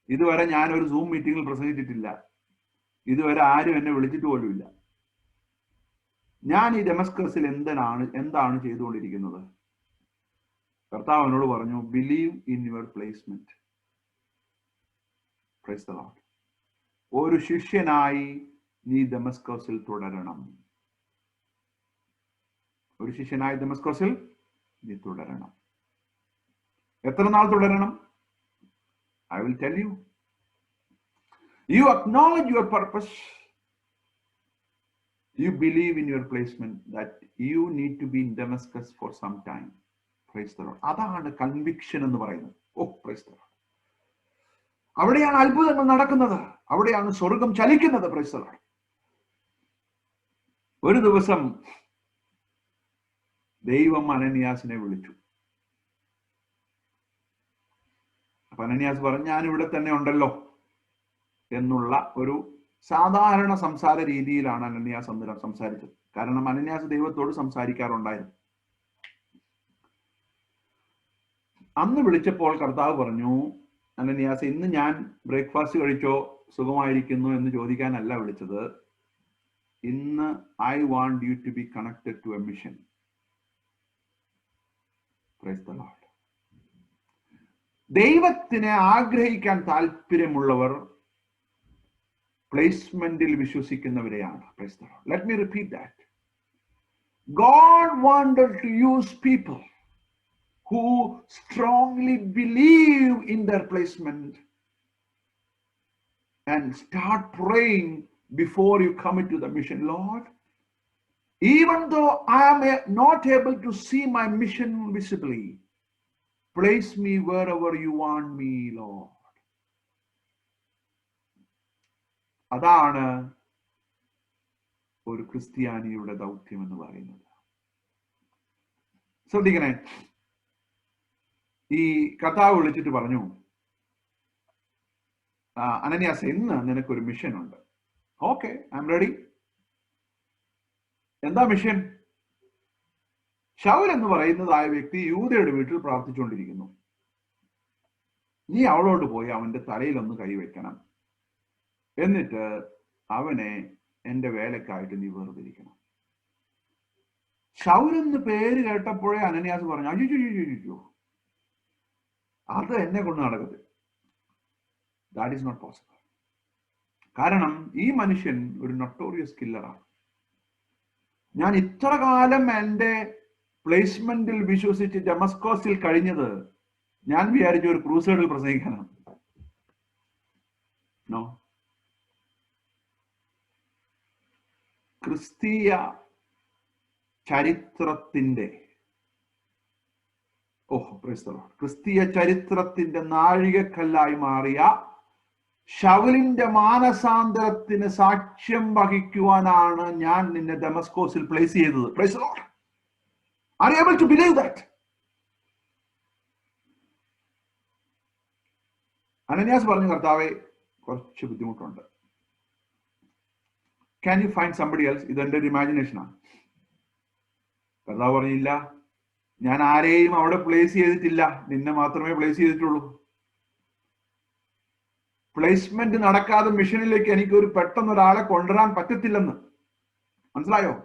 ഇതുവരെ ഞാൻ ഒരു സൂം മീറ്റിംഗിൽ പ്രസംഗിച്ചിട്ടില്ല, ഇതുവരെ ആരും എന്നെ വിളിച്ചിട്ട് പോലുമില്ല. ഞാൻ ഈ ദമസ്കസിൽ എന്താണ് ചെയ്തുകൊണ്ടിരിക്കുന്നത്? കർത്താവ് അവനോട് പറഞ്ഞു, believe in your placement. Price the Lord. ഒരു ശിഷ്യനായി നീ ദമസ്കസിൽ തുടരണം. ഒരു ശിഷ്യനായി ദമസ്കസിൽ നീ തുടരണം. എത്ര നാൾ തുടരണം? I will tell you. You acknowledge your purpose. You believe in your placement that you need to be in Damascus for some time. Praise the Lord. അതാണ് കൺവിക്ഷൻ എന്ന് പറയുന്നത്. ഓ, praise the Lord. അവിടെയാണ് അത്ഭുതങ്ങൾ നടക്കുന്നത്, അവിടെയാണ് സ്വർഗം ചലിക്കുന്നത്. praise the Lord. ഒരു ദിവസം ദൈവം അനനിയാസിനെ വിളിച്ചു. അപ്പൊ അനനിയാസ് പറഞ്ഞു, ഞാൻ ഇവിടെ തന്നെ ഉണ്ടല്ലോ എന്നുള്ള ഒരു സാധാരണ സംസാര രീതിയിലാണ് അനന്യാസ് അന്നേരം സംസാരിച്ചത്. കാരണം അനന്യാസ് ദൈവത്തോട് സംസാരിക്കാറുണ്ടായിരുന്നു. അന്ന് വിളിച്ചപ്പോൾ കർത്താവ് പറഞ്ഞു, അനന്യാസ്, ഇന്ന് ഞാൻ ബ്രേക്ക്ഫാസ്റ്റ് കഴിച്ചോ, സുഖമായിരിക്കുന്നു എന്ന് ചോദിക്കാനല്ല വിളിച്ചത്. ഇന്ന് I want you to be connected to a mission. Praise the Lord. ദൈവത്തിനെ ആഗ്രഹിക്കാൻ താല്പര്യമുള്ളവർ പ്ലേസ്മെന്റിൽ വിശ്വസിക്കുന്നവരെയാണ്. Praise the Lord. Let me repeat that. God wanted to use people who strongly believe in their placement and start praying before you commit to the mission. Lord, even though I am not able to see my mission visibly, place me wherever you want me, Lord. അതാണ് ഒരു ക്രിസ്ത്യാനിയുടെ ദൗത്യം എന്ന് പറയുന്നത്. ശ്രദ്ധിക്കണേ, ഈ കർത്താവ് വിളിച്ചിട്ട് പറഞ്ഞു, അനന്യാസ്, ഇന്ന് നിനക്കൊരു മിഷൻ ഉണ്ട്. Okay, I am ready. എന്താ മിഷൻ? ശൗൽ എന്ന് പറയുന്നതായ വ്യക്തി യൂദയുടെ വീട്ടിൽ പ്രാർത്ഥിച്ചുകൊണ്ടിരിക്കുന്നു. നീ അവളോട് പോയി അവന്റെ തലയിലൊന്ന് കൈവയ്ക്കണം. എന്നിട്ട് അവനെ എന്റെ വേലക്കായിട്ട് നീ വേർതിരിക്കണം. ശൗൽ എന്ന് പേര് കേട്ടപ്പോഴേ അനന്യാസ് പറഞ്ഞു, അയ്യോ, അത് എന്നെ കൊണ്ട് നടക്കത്തില്ല. That is not possible. കാരണം ഈ മനുഷ്യൻ ഒരു നൊട്ടോറിയസ് കില്ലറാണ്. ഞാൻ ഇത്ര കാലം എന്റെ പ്ലേസ്മെന്റിൽ വിശ്വസിച്ച് ഡെമസ്കോസിൽ കഴിഞ്ഞത് ഞാൻ വിചാരിച്ച ഒരു ക്രൂസൈഡിൽ പ്രസംഗിക്കാനാണ്. നോ. ക്രിസ്തീയ ചരിത്രത്തിന്റെ ക്രിസ്തീയ ചരിത്രത്തിന്റെ നാഴികക്കല്ലായി മാറിയ ശൗലിന്റെ മാനസാന്തരത്തിന് സാക്ഷ്യം വഹിക്കുവാനാണ് ഞാൻ നിന്നെ ഡെമസ്കോസിൽ പ്ലേസ് ചെയ്തത്. Praise the Lord. Are you able to believe that? Ananias പറഞ്ഞു, കർത്താവേ, കുറച്ച് ബുദ്ധിമുട്ടുണ്ട്. Can you find somebody else? ഇതെന്റെ ഒരു ഇമാജിനേഷനാണ്. കർത്താവ് പറഞ്ഞില്ല, ഞാൻ ആരെയും അവിടെ പ്ലേസ് ചെയ്തിട്ടില്ല, നിന്നെ മാത്രമേ പ്ലേസ് ചെയ്തിട്ടുള്ളൂ. പ്ലേസ്മെന്റ് നടക്കാതെ മിഷനിലേക്ക് എനിക്ക് ഒരു പെട്ടെന്ന് ഒരാളെ കൊണ്ടുവരാൻ പറ്റത്തില്ലെന്ന് മനസ്സിലായോ?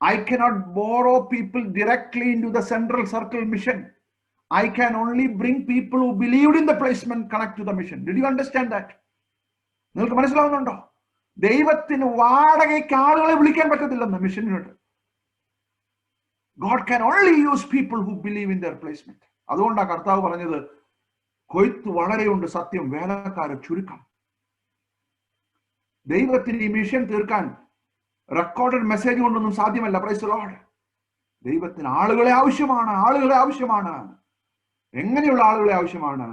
I cannot borrow people directly into the central circle mission. I can only bring people who believed in the placement connect to the mission. Did you understand that? നിങ്ങൾക്ക് മനസ്സിലാവുന്നുണ്ടോ? ദൈവത്തിന് വാടകയ്ക്ക് ആളുകളെ വിളിക്കാൻ പറ്റത്തില്ലെന്ന് മിഷനിലോട്ട്. God can only use people who believe in their placement. അതുകൊണ്ടാണ് കർത്താവ് പറഞ്ഞത്, കൊയ്ത്ത് വളരെയുണ്ട്, സത്യം, വേലക്കാരെ ചുരുക്കം. ദൈവത്തിന് ഈ മിഷൻ തീർക്കാൻ റെക്കോർഡഡ് മെസ്സേജ് കൊണ്ടൊന്നും സാധ്യമല്ല. Price the Lord. ദൈവത്തിന് ആളുകളെ ആവശ്യമാണ്. എങ്ങനെയുള്ള ആളുകളെ ആവശ്യമാണ്?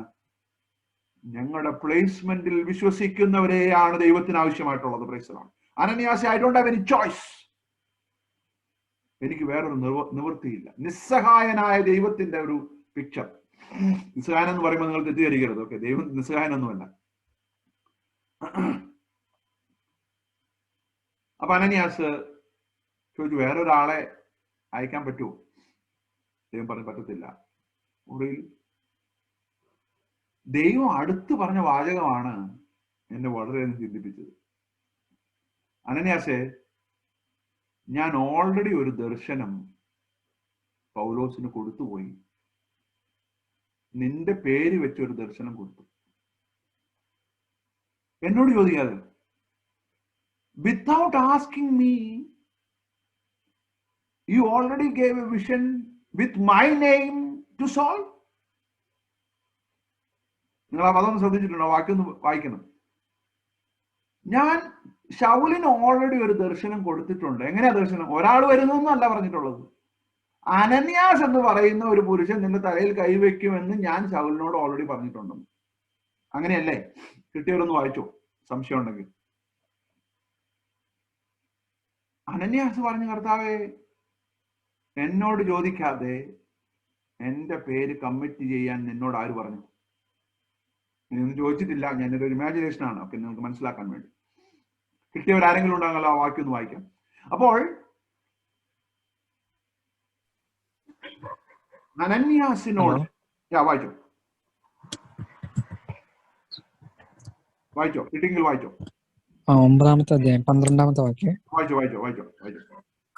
ഞങ്ങളുടെ പ്ലേസ്മെന്റിൽ വിശ്വസിക്കുന്നവരെയാണ് ദൈവത്തിന് ആവശ്യമായിട്ടുള്ളത്. Price the Lord. Ananias, I don't have any choice. എനിക്ക് വേറൊരു നിവൃത്തിയില്ല. നിസ്സഹായനായ ദൈവത്തിന്റെ ഒരു പിക്ചർ. നിസ്സഹായൻ എന്ന് പറയുമ്പോൾ നിങ്ങൾ തെറ്റിദ്ധരിക്കരുത്. ഓക്കെ, ദൈവം നിസ്സഹായനൊന്നുമല്ല. അപ്പൊ അനന്യാസ് ചോദിച്ചു, വേറൊരാളെ അയക്കാൻ പറ്റുമോ? ദൈവം പറഞ്ഞു, പറ്റത്തില്ല. ഒടുവിൽ ദൈവം അടുത്ത് പറഞ്ഞ വാചകമാണ് എന്നെ വളരെയധികം ചിന്തിപ്പിച്ചത്. അനന്യാസേ, ഞാൻ ഓൾറെഡി ഒരു ദർശനം പൗലോസിന് കൊടുത്തുപോയി. നിന്റെ പേര് വെച്ചൊരു ദർശനം കൊടുത്തു. എന്നോട് ചോദിക്കാതെ, without asking me, you already gave a vision with my name to Saul. നിങ്ങൾ ആ പദം ശ്രദ്ധിച്ചിട്ടുണ്ടോ? വാക്യൊന്ന് വായിക്കണം. ഞാൻ ശൗലിന് ഓൾറെഡി ഒരു ദർശനം കൊടുത്തിട്ടുണ്ട്. എങ്ങനെയാ ദർശനം? ഒരാൾ വരുന്നൊന്നല്ല പറഞ്ഞിട്ടുള്ളത്. അനന്യാസ് എന്ന് പറയുന്ന ഒരു പുരുഷൻ നിന്റെ തലയിൽ കൈവയ്ക്കുമെന്ന് ഞാൻ ശൗലിനോട് ഓൾറെഡി പറഞ്ഞിട്ടുണ്ടെന്ന്. അങ്ങനെയല്ലേ? കിട്ടിയവരൊന്ന് വായിച്ചോ, സംശയം ഉണ്ടെങ്കിൽ. അനന്യാസ് പറഞ്ഞു, കർത്താവേ, എന്നോട് ചോദിക്കാതെ എന്റെ പേര് കമ്മിറ്റ് ചെയ്യാൻ നിന്നോട് ആര് പറഞ്ഞു? ഇതൊന്നും ചോദിച്ചിട്ടില്ല, ഞാനൊരു ഇമാജിനേഷൻ ആണ്. ഓക്കെ, നിങ്ങൾക്ക് മനസ്സിലാക്കാൻ വേണ്ടി. കിട്ടിയവരാരെങ്കിലും ഉണ്ടാകല്ലോ, ആ വാക്യം ഒന്ന് വായിക്കാം. അപ്പോൾ അനന്യാസിനോട് വായിച്ചോ, വായിച്ചോ, കിട്ടിയെങ്കിൽ വായിച്ചോ. 9-ാമത്തെ അധ്യായം 12-ാമത്തെ വാക്യം. വായിച്ചോ.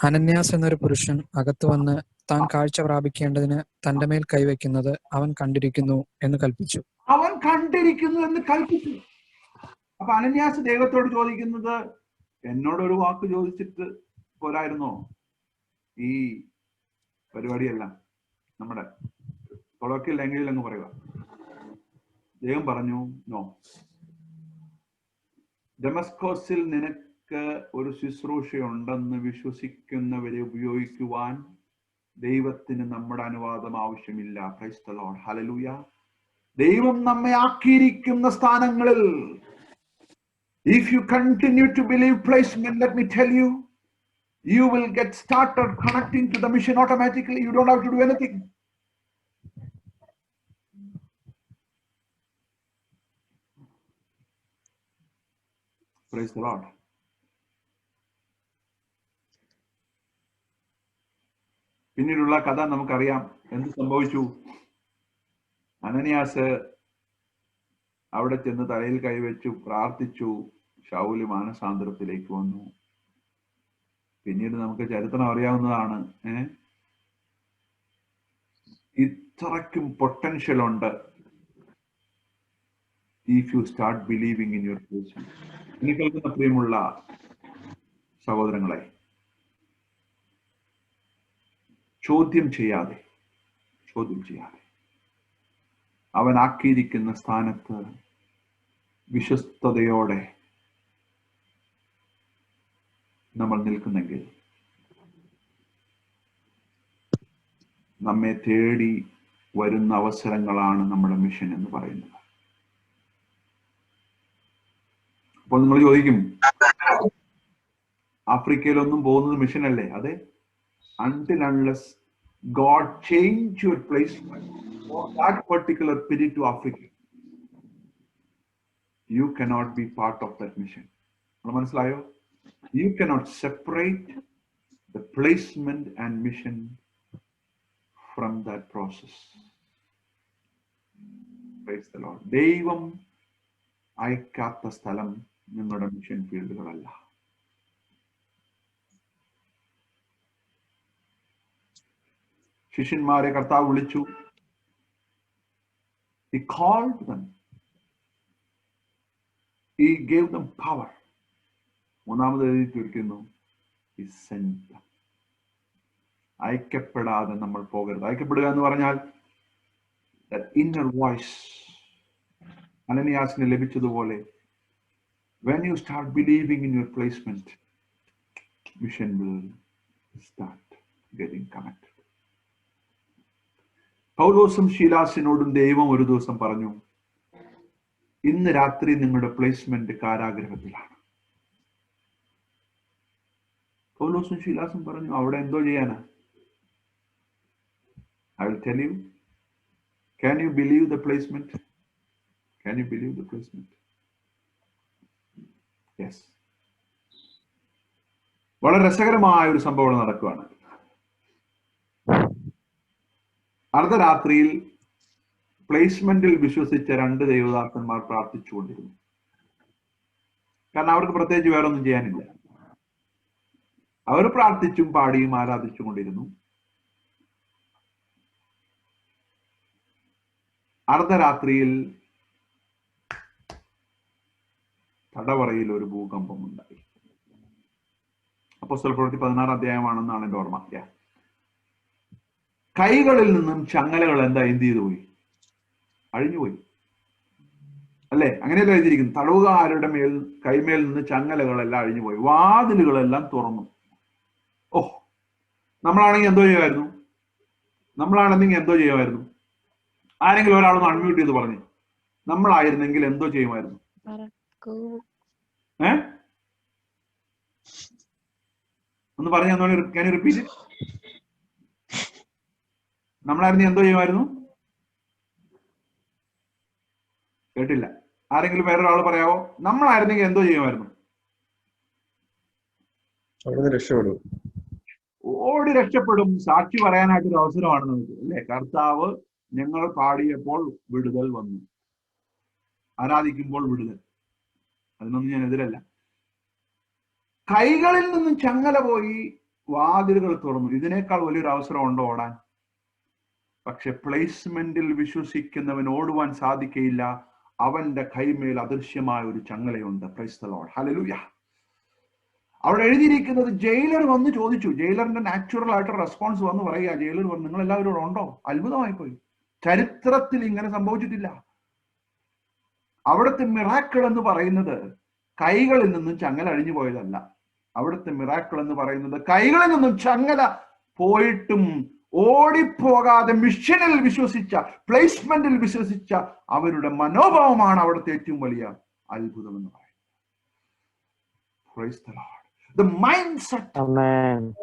അനന്യാസ് എന്നൊരു പുരുഷൻ അകത്തു വന്ന് താൻ കാഴ്ച പ്രാപിക്കേണ്ടതിന് തന്റെ മേൽ കൈവയ്ക്കുന്നത് അവൻ കണ്ടിരിക്കുന്നു എന്ന് കൽപ്പിച്ചു. അവൻ കണ്ടിരിക്കുന്നു എന്ന് കൽപ്പിച്ചു. അപ്പൊ അനന്യാസ് ദൈവത്തോട് ചോദിക്കുന്നത്, എന്നോടൊരു വാക്ക് ചോദിച്ചിട്ട് പോരായിരുന്നോ ഈ പരിപാടിയെല്ലാം? നമ്മുടെ കൊളോക്കിയൽ ലാംഗ്വേജിൽ അങ്ങ് പറയുക. ദൈവം പറഞ്ഞു, നോ, ഡെമസ്കോസിൽ നിനക്ക് ഒരു ശുശ്രൂഷയുണ്ടെന്ന് വിശ്വസിക്കുന്നവരെ ഉപയോഗിക്കുവാൻ ദൈവത്തിന് നമ്മുടെ അനുവാദം ആവശ്യമില്ല. Price the Lord, hallelujah. ദൈവം നമ്മെ ആക്കിയിരിക്കുന്ന സ്ഥാനങ്ങളിൽ, if you continue to believe placement, let me tell you, you will get started connecting to the mission automatically. You don't have to do anything. Praise the Lord. പിന്നീടുള്ള കഥ നമുക്കറിയാം. എന്ത് സംഭവിച്ചു? അനന്യാസ് അവിടെ ചെന്ന് തലയിൽ കൈവച്ചു പ്രാർത്ഥിച്ചു. ശൗല് മാനസാന്തരത്തിലേക്ക് വന്നു. പിന്നീട് നമുക്ക് ചരിത്രം അറിയാവുന്നതാണ്. ഇത്രയ്ക്കും പൊട്ടൻഷ്യൽ ഉണ്ട് if you start believing in your placement. ഇനി കേൾക്കുന്ന പ്രിയമുള്ള സഹോദരങ്ങളെ, ചോദ്യം ചെയ്യാതെ അവൻ ആക്കിയിരിക്കുന്ന സ്ഥാനത്ത് വിശ്വസ്തയോടെ നമ്മൾ നിൽക്കുന്നെങ്കിൽ നമ്മെ തേടി വരുന്ന അവസരങ്ങളാണ് നമ്മുടെ മിഷൻ എന്ന് പറയുന്നത്. അപ്പോൾ നിങ്ങൾ ചോദിക്കും, ആഫ്രിക്കയിലൊന്നും പോകുന്നത് മിഷൻ അല്ലേ? അതെ. Until unless God change your placement for that particular period to Africa, you cannot be part of that mission. മനസ്സിലായോ? You cannot separate the placement and mission from that process. Praise the Lord. ദൈവം അയക്കാത്ത സ്ഥലം നിങ്ങളുടെ mission ഫീൽഡുകളല്ല. ശിഷ്യന്മാരെ കർത്താവ് വിളിച്ചു. He called them. He gave them power. മൂന്നാമത് എഴുതിയിരിക്കുന്നു, He sent them. അയക്കപ്പെടാതെ നമ്മൾ പോകരുത്. അയക്കപ്പെടുക എന്ന് പറഞ്ഞാൽ that inner voice അനനിയാസിന് ലഭിച്ചതുപോലെ, when you start believing in your placement, mission will start getting connected. പൗലോസും ശീലാസിനോടും ദൈവം ഒരു ദിവസം പറഞ്ഞു, ഇന്ന് രാത്രി നിങ്ങളുടെ പ്ലേസ്മെന്റ് കാരാഗ്രഹത്തിലാണ്. പൗലോസും ശീലാസും പറഞ്ഞു, അവിടെ എന്തോ ചെയ്യാനാ? I will tell you. Can you believe the placement? Can you believe the placement? Yes. വളരെ രസകരമായ ഒരു സംഭവം നടക്കുകയാണ്. അർദ്ധരാത്രിയിൽ പ്ലേസ്മെന്റിൽ വിശ്വസിച്ച 2 ദൈവദാസന്മാർ പ്രാർത്ഥിച്ചുകൊണ്ടിരുന്നു. കാരണം അവർക്ക് പ്രത്യേകിച്ച് വേറെ ഒന്നും ചെയ്യാനില്ല. അവർ പ്രാർത്ഥിച്ചും പാടിയും ആരാധിച്ചും കൊണ്ടിരുന്നു. അർദ്ധരാത്രിയിൽ തടവറയിൽ ഒരു ഭൂകമ്പം ഉണ്ടായി. അപ്പോസ്തലപ്രവൃത്തി 16 അധ്യായമാണെന്നാണ് എൻ്റെ ഓർമ്മ. കൈകളിൽ നിന്നും ചങ്ങലകൾ എന്ത് ചെയ്തു പോയി? അഴിഞ്ഞുപോയി. അല്ലെ? അങ്ങനെയല്ല എഴുതിയിരിക്കുന്നു. തടവുകാരുടെ കൈമേൽ നിന്ന് ചങ്ങലകളെല്ലാം അഴിഞ്ഞു പോയി, വാതിലുകളെല്ലാം തുറന്നു. ഓ, നമ്മളാണെങ്കിൽ എന്തോ ചെയ്യുമായിരുന്നു? ആരെങ്കിലും ഒരാളൊന്ന് അൺമ്യൂട്ട് ചെയ്ത് പറഞ്ഞു, നമ്മളായിരുന്നെങ്കിൽ എന്തോ ചെയ്യുമായിരുന്നു? ഒന്ന് പറഞ്ഞു തന്നോളൂ. Can you repeat? നമ്മളായിരുന്നെങ്കിൽ എന്തോ ചെയ്യുമായിരുന്നു? കേട്ടില്ല. ആരെങ്കിലും വേറൊരാൾ പറയാവോ? നമ്മളായിരുന്നെങ്കിൽ എന്തോ ചെയ്യുമായിരുന്നു? ഓടി രക്ഷപ്പെടും. സാക്ഷി പറയാനായിട്ടൊരു അവസരമാണ് നമുക്ക്, അല്ലെ? കർത്താവ് ഞങ്ങൾ പാടിയപ്പോൾ വിടുതൽ വന്നു, ആരാധിക്കുമ്പോൾ വിടുതൽ. അതിനൊന്നും ഞാൻ എതിരല്ല. കൈകളിൽ നിന്നും ചങ്ങല പോയി, വാതിലുകൾ തുറന്നു. ഇതിനേക്കാൾ വലിയൊരു അവസരം ഉണ്ടോ ഓടാൻ? പക്ഷെ പ്ലേസ്മെന്റിൽ വിശ്വസിക്കുന്നവൻ ഓടുവാൻ സാധിക്കയില്ല. അവന്റെ കൈമേൽ അദൃശ്യമായ ഒരു ചങ്ങലയുണ്ട്. Praise the Lord, hallelujah. അവിടെ എഴുതിയിരിക്കുന്നത്, ജയിലർ വന്ന് ചോദിച്ചു. ജയിലറിന്റെ നാച്ചുറൽ ആയിട്ട് റെസ്പോൺസ് വന്ന് പറയുക, ജയിലർ വന്ന്, നിങ്ങൾ എല്ലാവരും ഇവിടെ ഉണ്ടോ? അത്ഭുതമായി പോയി. ചരിത്രത്തിൽ ഇങ്ങനെ സംഭവിച്ചിട്ടില്ല. അവിടുത്തെ മിറാക്കിൾ എന്ന് പറയുന്നത് കൈകളിൽ നിന്നും ചങ്ങല അഴിഞ്ഞു പോയതല്ല. അവിടുത്തെ മിറാക്കിൾ എന്ന് പറയുന്നത് കൈകളിൽ നിന്നും ചങ്ങല പോയിട്ടും ഓടിപ്പോകാതെ മിഷനിൽ വിശ്വസിച്ച, പ്ലേസ്മെന്റിൽ വിശ്വസിച്ച അവരുടെ മനോഭാവമാണ് അവിടുത്തെ ഏറ്റവും വലിയ അത്ഭുതം എന്ന് പറയുന്നത്. Praise the Lord. The mindset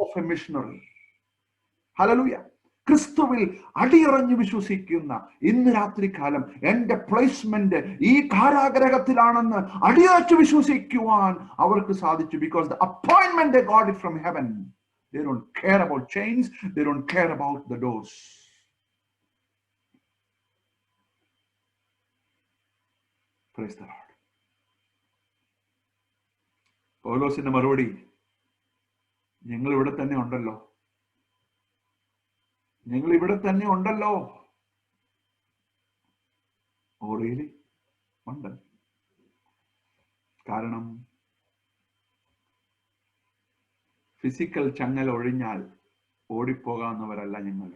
of a missionary. Hallelujah. ക്രിസ്തുവിൽ അടിയറഞ്ഞു വിശ്വസിക്കുന്ന ഇന്ന് രാത്രികാലം എന്റെ പ്ലേസ്മെന്റ് ഈ കാരാഗ്രഹത്തിലാണെന്ന് അടിയറച്ചു വിശ്വസിക്കുവാൻ അവർക്ക് സാധിച്ചു. Because the appointment they got it from heaven. They don't care about chains. They don't care about the doors. Praise the Lord. പൗലോസിന്റെ മറുപടി, ഞങ്ങൾ ഇവിടെ തന്നെ ഉണ്ടല്ലോ. ഓറിയലി ഉണ്ട്. കാരണം ഫിസിക്കൽ ചങ്ങല ഒഴിഞ്ഞാൽ ഓടിപ്പോകാവുന്നവരല്ല ഞങ്ങൾ.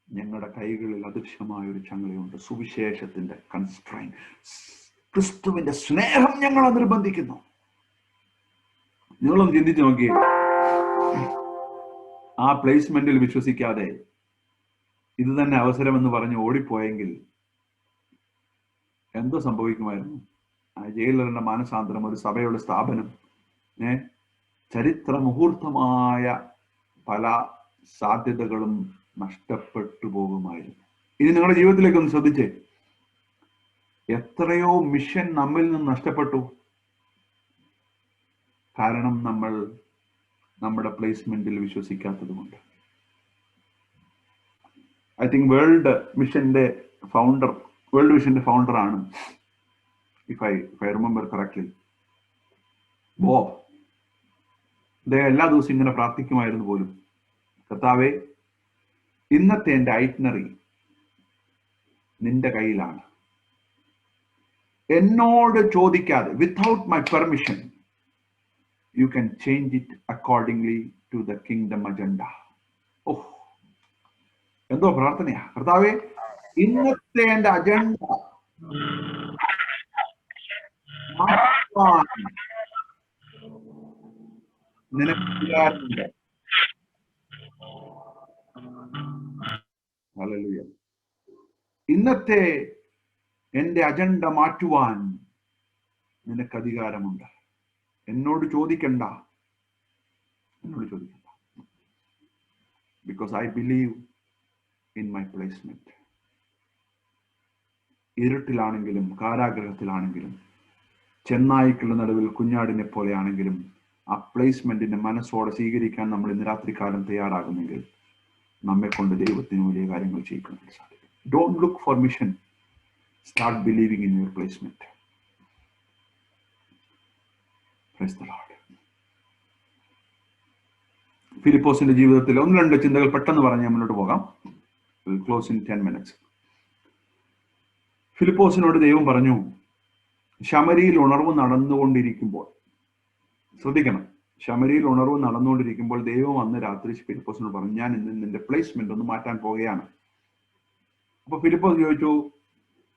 ഞങ്ങളുടെ കൈകളിൽ അദൃശ്യമായ ഒരു ചങ്ങലയുണ്ട്. സുവിശേഷത്തിന്റെ കൺസ്ട്രെയിൻ, ക്രിസ്തുവിന്റെ സ്നേഹം ഞങ്ങളെ നിർബന്ധിക്കുന്നു. നിങ്ങളൊന്ന് ചിന്തിച്ചു നോക്കിയേ, ആ പ്ലേസ്മെന്റിൽ വിശ്വസിക്കാതെ ഇത് തന്നെ അവസരമെന്ന് പറഞ്ഞ് ഓടിപ്പോയെങ്കിൽ എന്തോ സംഭവിക്കുമായിരുന്നു? ആ ജയിലറിന്റെ മാനസാന്തരം, ഒരു സഭയുടെ സ്ഥാപനം, ചരിത്ര മുഹൂർത്തമായ പല സാധ്യതകളും നഷ്ടപ്പെട്ടു പോകുമായിരുന്നു. ഇനി നിങ്ങളുടെ ജീവിതത്തിലേക്ക് ഒന്ന് ശ്രദ്ധിച്ചേ, എത്രയോ മിഷൻ നമ്മിൽ നിന്ന് നഷ്ടപ്പെട്ടു. കാരണം നമ്മൾ നമ്മുടെ പ്ലേസ്മെന്റിൽ വിശ്വസിക്കാത്തത് കൊണ്ട്. ഐ തിങ്ക് വേൾഡ് വിഷന്റെ ഫൗണ്ടർ ആണ്, if I remember correctly, Bob. അദ്ദേഹം എല്ലാ ദിവസവും ഇങ്ങനെ പ്രാർത്ഥിക്കുമായിരുന്നു പോലും, കർത്താവേ, ഇന്നത്തെ എൻ്റെ ഐറ്റ്നറി നിന്റെ കയ്യിലാണ്. എന്നോട് ചോദിക്കാതെ, without my permission, you can change it accordingly to the kingdom agenda. Oh, എന്തോ പ്രാർത്ഥനയാ! കർത്താവേ, ഇന്നത്തെ എൻ്റെ അജണ്ട നിനക്ക്. ഹല്ലേലൂയ. ഇന്നത്തെ എൻ്റെ അജണ്ട മാറ്റുവാൻ നിനക്ക് അധികാരമുണ്ട്. എന്നോട് ചോദിക്കണ്ട. Because I believe in my placement. ഇരുട്ടിലാണെങ്കിലും കാരാഗ്രഹത്തിലാണെങ്കിലും ചെന്നായ്ക്കളുടെ നടുവിൽ കുഞ്ഞാടിനെ പോലെയാണെങ്കിലും ആ പ്ലേസ്മെന്റിനെ മനസ്സോടെ സ്വീകരിക്കാൻ നമ്മൾ ഇന്ന് രാത്രികാലം തയ്യാറാകുന്നെങ്കിൽ നമ്മെ കൊണ്ട് ദൈവത്തിന് വലിയ കാര്യങ്ങൾ ചെയ്യിക്കാൻ സാധിക്കും. Don't look for mission. Start believing in your placement. Praise the Lord. ഫിലിപ്പോസിന്റെ ജീവിതത്തിൽ ഒന്ന് രണ്ട് ചിന്തകൾ പെട്ടെന്ന് പറഞ്ഞ് മുന്നോട്ട് പോകാം. Close in 10 minutes. ഫിലിപ്പോസിനോട് ദൈവം പറഞ്ഞു, ശമരിയിൽ ഉണർവ് നടന്നുകൊണ്ടിരിക്കുമ്പോൾ, ശ്രദ്ധിക്കണം, ശമരിയിൽ ഉണർവ് നടന്നുകൊണ്ടിരിക്കുമ്പോൾ ദൈവം അന്ന് രാത്രി ഫിലിപ്പോസിനോട് പറഞ്ഞു, ഞാൻ ഇന്ന് നിന്റെ പ്ലേസ്മെന്റ് ഒന്ന് മാറ്റാൻ പോവുകയാണ്. അപ്പൊ ഫിലിപ്പോസ് ചോദിച്ചു,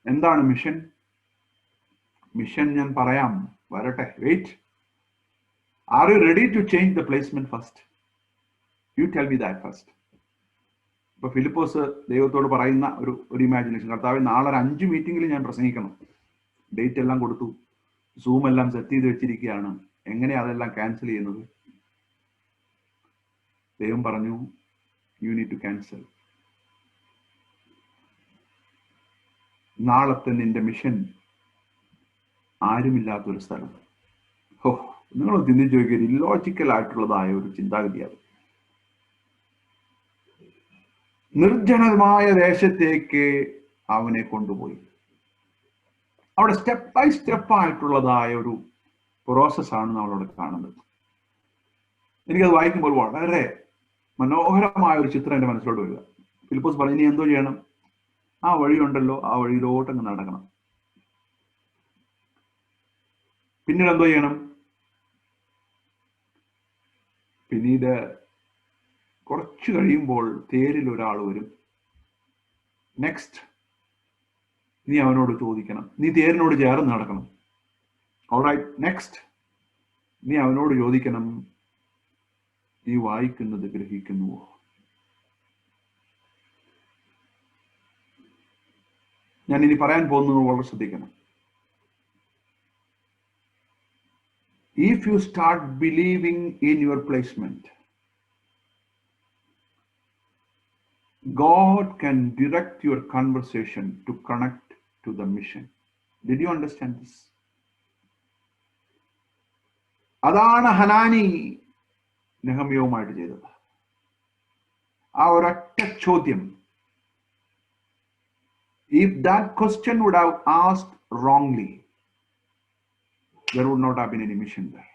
എന്താണ് മിഷൻ? മിഷൻ ഞാൻ പറയാം, വരട്ടെ, wait. Are you ready to change the placement first? You tell me that first. ഇപ്പൊ ഫിലിപ്പോസ് ദൈവത്തോട് പറയുന്ന ഒരു ഇമാജിനേഷൻ, കർത്താവ് നാളെ ഒരു 5 മീറ്റിംഗിൽ ഞാൻ പ്രസംഗിക്കണം, ഡേറ്റ് എല്ലാം കൊടുത്തു, സൂം എല്ലാം സെറ്റ് ചെയ്ത് വെച്ചിരിക്കുകയാണ്, എങ്ങനെയാ അതെല്ലാം ക്യാൻസൽ ചെയ്യുന്നത്? ദൈവം പറഞ്ഞു, യു നീഡ് ടു ക്യാൻസൽ. നാളത്തെ നിന്റെ മിഷൻ ആരുമില്ലാത്തൊരു സ്ഥലം. ഓ, നിങ്ങൾ ചിന്തിച്ചു നോക്കിയൊരു ഇല്ലോജിക്കൽ ആയിട്ടുള്ളതായ ഒരു ചിന്താഗതിയാണ്. നിർജ്ജനമായ ദേശത്തേക്ക് അവനെ കൊണ്ടുപോയി. അവിടെ സ്റ്റെപ്പ് ബൈ സ്റ്റെപ്പ് ആയിട്ടുള്ളതായ ഒരു പ്രോസസ്സാണ് നമ്മളവിടെ കാണുന്നത്. എനിക്കത് വായിക്കുമ്പോൾ വളരെ മനോഹരമായ ഒരു ചിത്രം എൻ്റെ മനസ്സിലോട്ട് വരിക. ഫിലിപ്പോസ് പറഞ്ഞു, ഇനി എന്തോ ചെയ്യണം? ആ വഴിയുണ്ടല്ലോ, ആ വഴിയിലോട്ടങ്ങ് നടക്കണം. പിന്നീട് എന്തോ ചെയ്യണം? പിന്നീട് കുറച്ച് കഴിയുമ്പോൾ തേരിൽ ഒരാൾ വരും. നെക്സ്റ്റ് നീ അവനോട് ചോദിക്കണം, നീ തേരിനോട് ചേർന്ന് നടക്കണം. ഓൾറൈറ്റ്, നെക്സ്റ്റ് നീ അവനോട് ചോദിക്കണം, നീ വായിക്കുന്നത് ഗ്രഹിക്കുന്നുവോ? ഞാൻ ഇനി പറയാൻ പോകുന്നത് വളരെ ശ്രദ്ധിക്കണം. If you start believing in your placement, God can direct your conversation to connect to the mission. Did you understand this? അതാണ് ഹനാനി നെഹമ്യവുമായിട്ട് ചെയ്തത്. ആ ഒരൊറ്റ ചോദ്യം, if that question would have asked wrongly, there would not have been any mission there.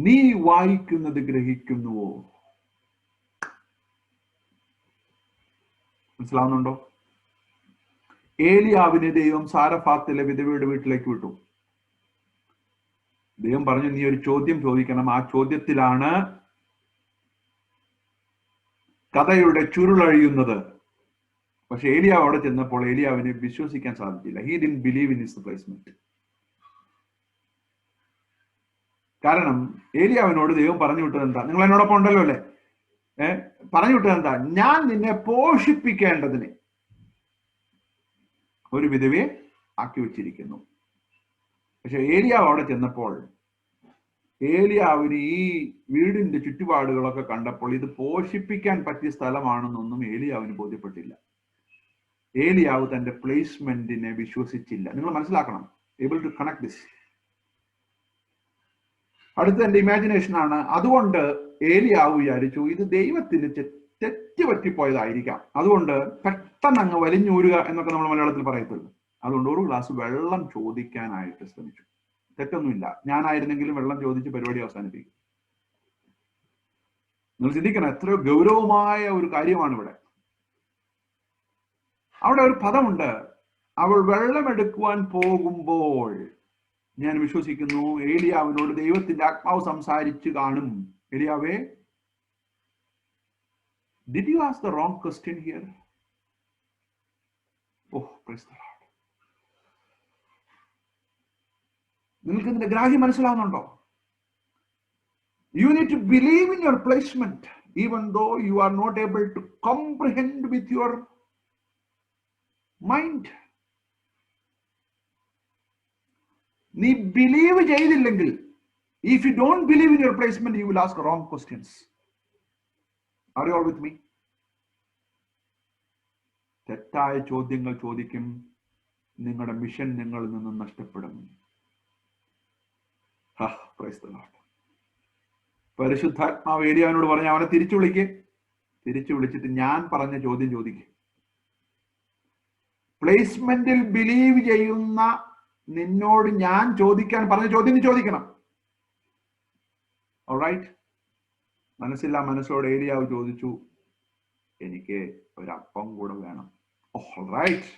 നീ വായിക്കുന്നത് ഗ്രഹിക്കുന്നുവോ? മനസ്സിലാവുന്നുണ്ടോ? ഏലിയാവിനെ ദൈവം സാരഫാത്തിലെ വിധവയുടെ വീട്ടിലേക്ക് വിട്ടു. ദൈവം പറഞ്ഞു, നീ ഒരു ചോദ്യം ചോദിക്കണം. ആ ചോദ്യത്തിലാണ് കഥയുടെ ചുരുളഴിയുന്നത്. പക്ഷെ ഏലിയാവ് അവിടെ ചെന്നപ്പോൾ ഏലിയാവിനെ വിശ്വസിക്കാൻ സാധിച്ചില്ല. He didn't believe in his placement. കാരണം ഏലിയാവിനോട് ദൈവം പറഞ്ഞു വിട്ടത് എന്താ? നിങ്ങൾ എന്നോടൊപ്പം ഉണ്ടല്ലോ അല്ലെ? പറഞ്ഞു വിട്ടത് എന്താ? ഞാൻ നിന്നെ പോഷിപ്പിക്കേണ്ടതിന് ഒരു വിധവയെ ആക്കി വെച്ചിരിക്കുന്നു. പക്ഷെ ഏലിയാവ് അവിടെ ചെന്നപ്പോൾ ഏലിയാവിന് ഈ വീടിന്റെ ചുറ്റുപാടുകളൊക്കെ കണ്ടപ്പോൾ ഇത് പോഷിപ്പിക്കാൻ പറ്റിയ സ്ഥലമാണെന്നൊന്നും ഏലിയാവിന് ബോധ്യപ്പെട്ടില്ല. ഏലിയാവ് തന്റെ പ്ലേസ്മെന്റിനെ വിശ്വസിച്ചില്ല. നിങ്ങൾ മനസ്സിലാക്കണം. Able to connect this. അടുത്ത എന്റെ ഇമാജിനേഷൻ ആണ്. അതുകൊണ്ട് ഏലിയാവ് വിചാരിച്ചു, ഇത് ദൈവത്തിന് തെറ്റ് പറ്റിപ്പോയതായിരിക്കാം, അതുകൊണ്ട് പെട്ടെന്ന് അങ്ങ് വലിഞ്ഞൂരുക എന്നൊക്കെ നമ്മൾ മലയാളത്തിൽ പറയത്തുള്ളൂ. അതുകൊണ്ട് ഒരു ഗ്ലാസ് വെള്ളം ചോദിക്കാനായിട്ട് ശ്രമിച്ചു. തെറ്റൊന്നുമില്ല. ഞാനായിരുന്നെങ്കിലും വെള്ളം ചോദിച്ച് പരിപാടി അവസാനിപ്പിക്കും. നിങ്ങൾ ചിന്തിക്കണം, എത്രയോ ഗൗരവമായ ഒരു കാര്യമാണ് ഇവിടെ. അവിടെ ഒരു പദമുണ്ട്, അവൾ വെള്ളമെടുക്കുവാൻ പോകുമ്പോൾ. ഞാൻ വിശ്വസിക്കുന്നു ഏലിയാവിനോട് ദൈവത്തിന്റെ ആത്മാവ് സംസാരിച്ചു കാണും. ഏലിയാവേ, did you ask the wrong question here? Oh, praise the Lord. നിങ്ങൾക്ക് ഇതിന്റെ ഗ്രാഹ്യം മനസ്സിലാവുന്നുണ്ടോ? You need to believe in your placement, even though you are not able to comprehend with your mind. നീ ബിലീവ് ചെയ്തില്ലെങ്കിൽ, if you don't believe in your placement, you will ask wrong questions. Are you all with me? തെറ്റായ ചോദ്യങ്ങൾ ചോദിക്കും, നിങ്ങളുടെ mission നിങ്ങളിൽ നിന്ന് നഷ്ടപ്പെടും. Praise the Lord. പരിശുദ്ധാത്മാവ് ഏലിയാവിനോട് പറഞ്ഞ് അവനെ തിരിച്ചു വിളിച്ചിട്ട് ഞാൻ പറഞ്ഞ ചോദ്യം ചോദിക്കും. പ്ലേസ്മെന്റിൽ ബിലീവ് ചെയ്യുന്ന നിന്നോട് ഞാൻ ചോദിക്കാൻ പറഞ്ഞ ചോദ്യം നീ ചോദിക്കണം. ഓൾറൈറ്റ്? മനസ്സോടെ ഏലിയാവ് ചോദിച്ചു, എനിക്ക് ഒരപ്പം കൂടെ വേണം. Alright,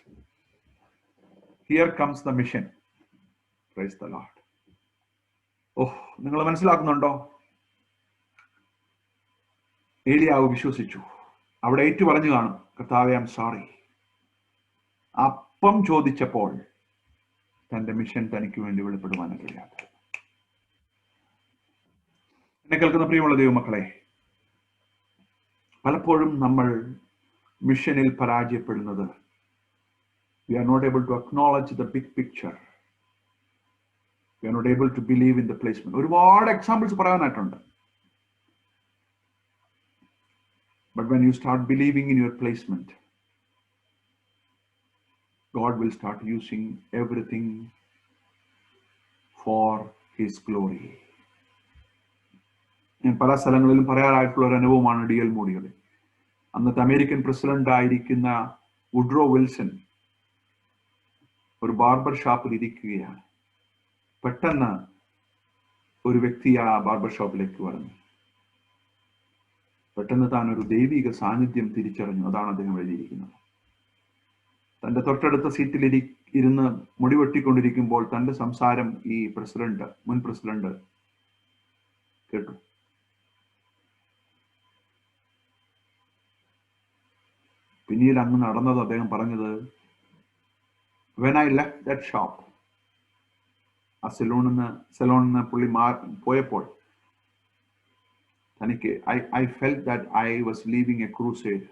here comes the mission. Praise the Lord. നിങ്ങൾ മനസ്സിലാക്കുന്നുണ്ടോ? ഏലിയാവ് വിശ്വസിച്ചു. അവിടെ ഏറ്റു പറഞ്ഞു കാണും, കർത്താവേ, ഐ ആം സോറി. അപ്പം ചോദിച്ചപ്പോൾ തന്റെ മിഷൻ തനിക്ക് വേണ്ടി വെളിപ്പെടുവാൻ കഴിയാത്തത്. എന്നെ കേൾക്കുന്ന പ്രിയമുള്ള ദൈവമക്കളെ, പലപ്പോഴും നമ്മൾ മിഷനിൽ പരാജയപ്പെടുന്നത് we are not able to acknowledge the big picture. We are not able to believe in the placement. ഒരുപാട് examples പറയാനായിട്ടുണ്ട്. But when you start believing in your placement, God will start using everything for His glory. ഞാൻ പല സ്ഥലങ്ങളിലും പറയാറായിട്ടുള്ള ഒരു അനുഭവമാണ് D L മോഡിയുടെ. അന്നത്തെ American president ആയിരിക്കുന്ന Woodrow Wilson ഒരു ബാർബർ ഷാപ്പിൽ ഇരിക്കുകയാണ്. പെട്ടെന്ന് ഒരു വ്യക്തി ആ ബാർബർ ഷോപ്പിലേക്ക് വന്നു. പെട്ടെന്ന് താൻ ഒരു ദൈവിക സാന്നിധ്യം തിരിച്ചറിഞ്ഞു. അതാണ് അദ്ദേഹം എഴുതിയിരിക്കുന്നത്. തന്റെ തൊട്ടടുത്ത സീറ്റിൽ ഇരുന്ന് മുടി വെട്ടിക്കൊണ്ടിരിക്കുമ്പോൾ തന്റെ സംസാരം ഈ മുൻ പ്രസിഡന്റ് കേട്ടു. പിന്നീട് അങ്ങ് നടന്നത് അദ്ദേഹം പറഞ്ഞത്, when I left that shop, ആ സെലോണിന്ന് പുള്ളി പോയപ്പോൾ തനിക്ക് I felt that I was leaving a crusade.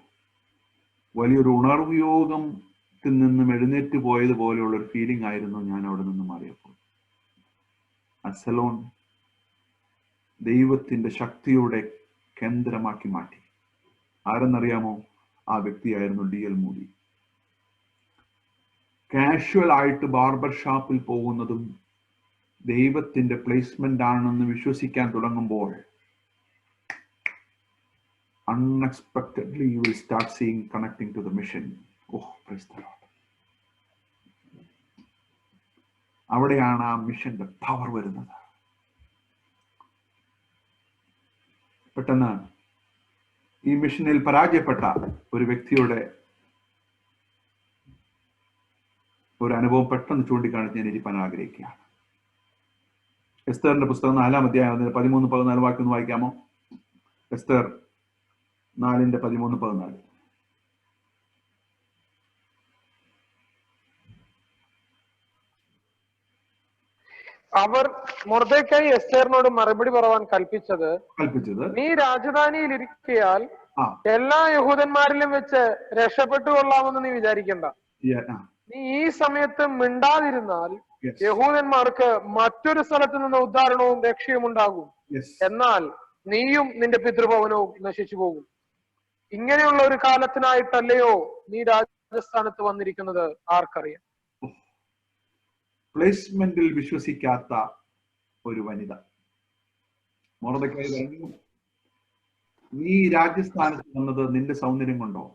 വലിയൊരു ഉണർവ് യോഗത്തിൽ നിന്നും എഴുന്നേറ്റ് പോയതുപോലെയുള്ള ഒരു ഫീലിംഗ് ആയിരുന്നു ഞാൻ അവിടെ നിന്ന് മാറിയപ്പോൾ. ആ സെലോൺ ദൈവത്തിന്റെ ശക്തിയുടെ കേന്ദ്രമാക്കി മാറ്റി. ആരെന്നറിയാമോ? ആ വ്യക്തിയായിരുന്നു ഡി എൽ മോഡി. കാഷ്വൽ ആയിട്ട് ബാർബർ ഷാപ്പിൽ പോകുന്നതും ദൈവത്തിന്റെ പ്ലേസ്മെന്റ് ആണെന്ന് വിശ്വസിക്കാൻ തുടങ്ങുമ്പോൾ unexpectedly you will start seeing connecting to the mission. Oh, praise the Lord. അവിടെയാണ് ആ മിഷന്റെ പവർ വരുന്നത്. പെട്ടെന്ന് ഈ മിഷനിൽ പരാജയപ്പെട്ട ഒരു വ്യക്തിയുടെ ഒരു അനുഭവം പെട്ടെന്ന് ചൂണ്ടിക്കാണിച്ച് ഞാൻ ഇരിപ്പാൻ ആഗ്രഹിക്കുകയാണ്. എസ്തറിന്റെ പുസ്തകം 4-ാം അധ്യായം 13-14 വാക്യം ഒന്ന് വായിക്കാമോ? എസ്തർ 4:13-14. അവർ മൊർദെഖായി എസ്തേറിനോട് മറുപടി പറയാൻ കൽപ്പിച്ചത്, നീ രാജധാനിയിൽ ഇരിക്കയാൽ എല്ലാ യഹൂദന്മാരിലും വെച്ച് രക്ഷപ്പെട്ടു കൊള്ളാമെന്ന് നീ വിചാരിക്കണ്ട. നീ ഈ സമയത്ത് മിണ്ടാതിരുന്നാൽ യഹൂദന്മാർക്ക് മറ്റൊരു സ്ഥലത്ത് നിന്ന് ഉദ്ധാരണവും രക്ഷയും ഉണ്ടാകും. എന്നാൽ നീയും നിന്റെ പിതൃഭവനവും നശിച്ചു പോകും. ഇങ്ങനെയുള്ള ഒരു കാലത്തിനായിട്ടല്ലയോ നീ രാജസ്ഥാനത്ത് വന്നിരിക്കുന്നത് ആർക്കറിയാം. പ്ലേസ്മെന്റിൽ വിശ്വസിക്കാത്ത ഒരു വനിത മൊർദെഖായി പറഞ്ഞു, നീ രാജസ്ഥാനത്ത് വന്നത് നിന്റെ സൗന്ദര്യം കൊണ്ടോ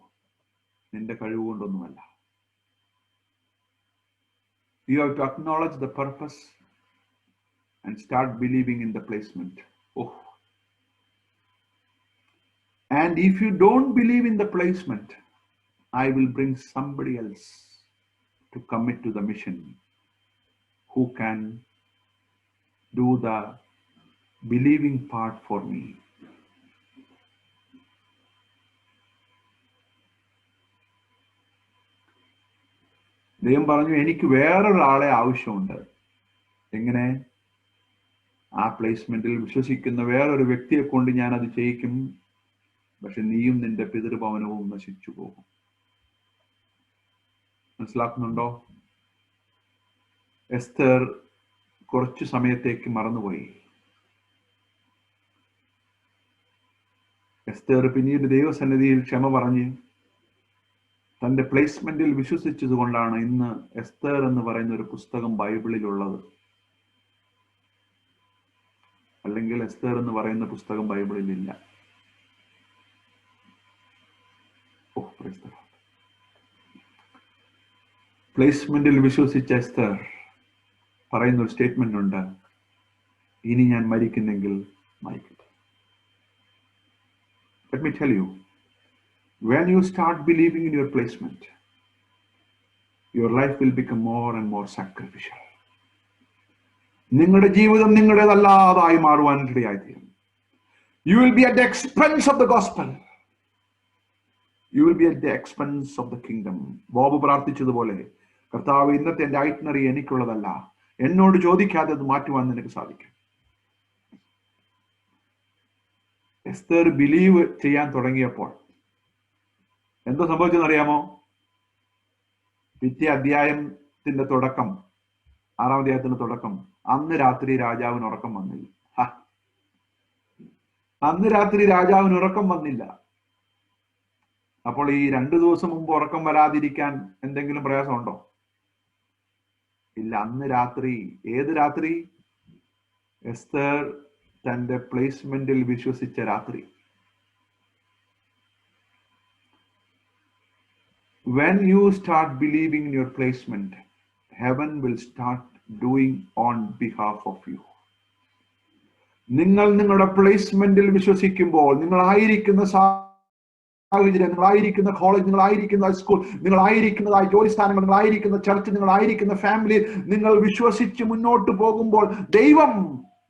നിന്റെ കഴിവ് കൊണ്ടൊന്നുമല്ല. You have to acknowledge the purpose and start believing in the placement. Oh. And if you don't believe in the placement, I will bring somebody else to commit to the mission who can do the believing part for me. ദൈവം പറഞ്ഞു, എനിക്ക് വേറൊരാളെ ആവശ്യമുണ്ട്. എങ്ങനെ? ആ പ്ലേസ്മെന്റിൽ വിശ്വസിക്കുന്ന വേറൊരു വ്യക്തിയെ കൊണ്ട് ഞാൻ അത് ചെയ്യിക്കും. പക്ഷെ നീയും നിന്റെ പിതൃഭവനവും നശിച്ചു പോകും. മനസ്സിലാക്കുന്നുണ്ടോ? എസ്തർ കുറച്ചു സമയത്തേക്ക് മറന്നുപോയി. എസ്തർ പിന്നീട് ദൈവസന്നിധിയിൽ ക്ഷമ പറഞ്ഞ് തന്റെ പ്ലേസ്മെന്റിൽ വിശ്വസിച്ചത് കൊണ്ടാണ് ഇന്ന് എസ്തർ എന്ന് പറയുന്ന ഒരു പുസ്തകം ബൈബിളിലുള്ളത്. അല്ലെങ്കിൽ എസ്തർ എന്ന് പറയുന്ന പുസ്തകം ബൈബിളിൽ ഇല്ല. പ്ലേസ്മെന്റിൽ വിശ്വസിച്ച എസ്തർ പറയുന്ന ഒരു സ്റ്റേറ്റ്മെന്റ് ഉണ്ട്, ഇനി ഞാൻ മരിക്കുന്നെങ്കിൽ മരിക്കട്ടെ. Let me tell you, when you start believing in your placement, your life will become more and more sacrificial. നിങ്ങളുടെ ജീവിതം നിങ്ങളുടേതല്ലാതായി മാറുവാൻ ഇടയായിത്തീരും. You will be at the expense of the gospel. You will be at the expense of the kingdom. Bob പ്രാർത്ഥിച്ചതുപോലെ കർത്താവ്, ഇന്നത്തെ എൻ്റെ itinerary എനിക്കുള്ളതല്ല, എന്നോട് ചോദിക്കാതെ അത് മാറ്റുവാൻ നിനക്ക് സാധിക്കും. എസ്തർ ബിലീവ് ചെയ്യാൻ തുടങ്ങിയപ്പോൾ എന്തോ സംഭവിച്ചെന്നറിയാമോ? പിറ്റേ അധ്യായത്തിന്റെ തുടക്കം, 6-ാം അധ്യായത്തിന്റെ തുടക്കം, അന്ന് രാത്രി രാജാവിന് ഉറക്കം വന്നില്ല. അന്ന് രാത്രി രാജാവിന് ഉറക്കം വന്നില്ല. അപ്പോൾ ഈ 2 ദിവസം മുമ്പ് ഉറക്കം വരാതിരിക്കാൻ എന്തെങ്കിലും പ്രയാസമുണ്ടോ? ഇല്ല. അന്ന് രാത്രി, ഏത് രാത്രി? എസ്തർ തന്റെ പ്ലേസ്മെന്റിൽ വിശ്വസിച്ച രാത്രി. When you start believing in your placement, heaven will start doing on behalf of you. നിങ്ങൾ നിങ്ങളുടെ പ്ലേസ്മെന്റിൽ വിശ്വസിക്കുമ്പോൾ, നിങ്ങളായിരിക്കുന്ന സാഹചര്യം, നിങ്ങളായിരിക്കുന്ന കോളേജ്, നിങ്ങളായിരിക്കുന്ന സ്കൂൾ, നിങ്ങളായിരിക്കുന്നതായ ജോലി സ്ഥാനങ്ങൾ, നിങ്ങളായിരിക്കുന്ന ചർച്ച്, നിങ്ങളായിരിക്കുന്ന ഫാമിലി, നിങ്ങൾ വിശ്വസിച്ച് മുന്നോട്ട് പോകുമ്പോൾ ദൈവം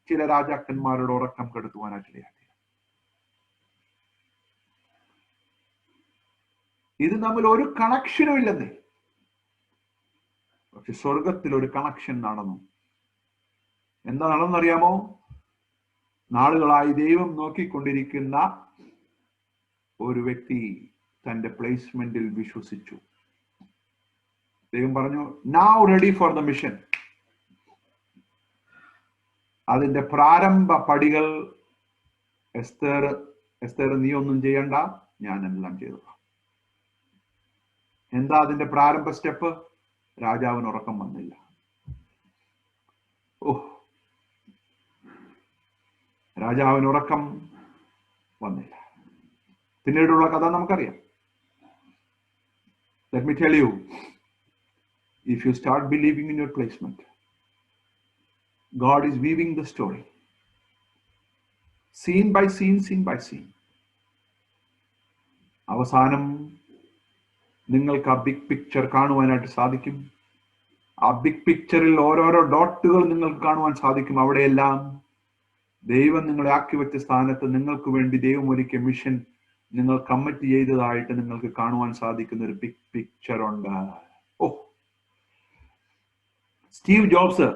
ചില രാജാക്കന്മാരുടെ ഉറക്കം കെടുത്തുവാനായിട്ടിടയാക്കി. ഇത് തമ്മിൽ ഒരു കണക്ഷനും ഇല്ലെന്നേ. പക്ഷെ സ്വർഗത്തിൽ ഒരു കണക്ഷൻ നടന്നു. എന്താ നടന്നറിയാമോ? നാളുകളായി ദൈവം നോക്കിക്കൊണ്ടിരിക്കുന്ന ഒരു വ്യക്തി തന്റെ പ്ലേസ്മെന്റിൽ വിശ്വസിച്ചു. ദൈവം പറഞ്ഞു, now ready for the mission. അതിന്റെ പ്രാരംഭ പടികൾ, എസ്തർ നീ ഒന്നും ചെയ്യണ്ട, ഞാൻ എല്ലാം ചെയ്തു. എന്താ അതിന്റെ പ്രാരംഭ സ്റ്റെപ്പ്? രാജാവിന് ഉറക്കം വന്നില്ല. രാജാവിന് ഉറക്കം വന്നില്ല. പിന്നീടുള്ള കഥ നമുക്കറിയാം. Let me tell you, if you start believing in your placement, God is weaving the story, scene by scene, scene by scene. അവസാനം നിങ്ങൾക്ക് ആ ബിഗ് പിക്ചർ കാണുവാനായിട്ട് സാധിക്കും. ആ ബിഗ് പിക്ചറിൽ ഓരോരോ ഡോട്ടുകൾ നിങ്ങൾക്ക് കാണുവാൻ സാധിക്കും. അവിടെയെല്ലാം ദൈവം നിങ്ങളെ ആക്കി വെച്ച സ്ഥാനത്ത് നിങ്ങൾക്ക് വേണ്ടി ദൈവം ഒരുക്കിയ മിഷൻ നിങ്ങൾ കമ്മിറ്റ് ചെയ്തതായിട്ട് നിങ്ങൾക്ക് കാണുവാൻ സാധിക്കുന്ന ഒരു ബിഗ് പിക്ചർ ഉണ്ട്. സ്റ്റീവ് ജോബ്സ്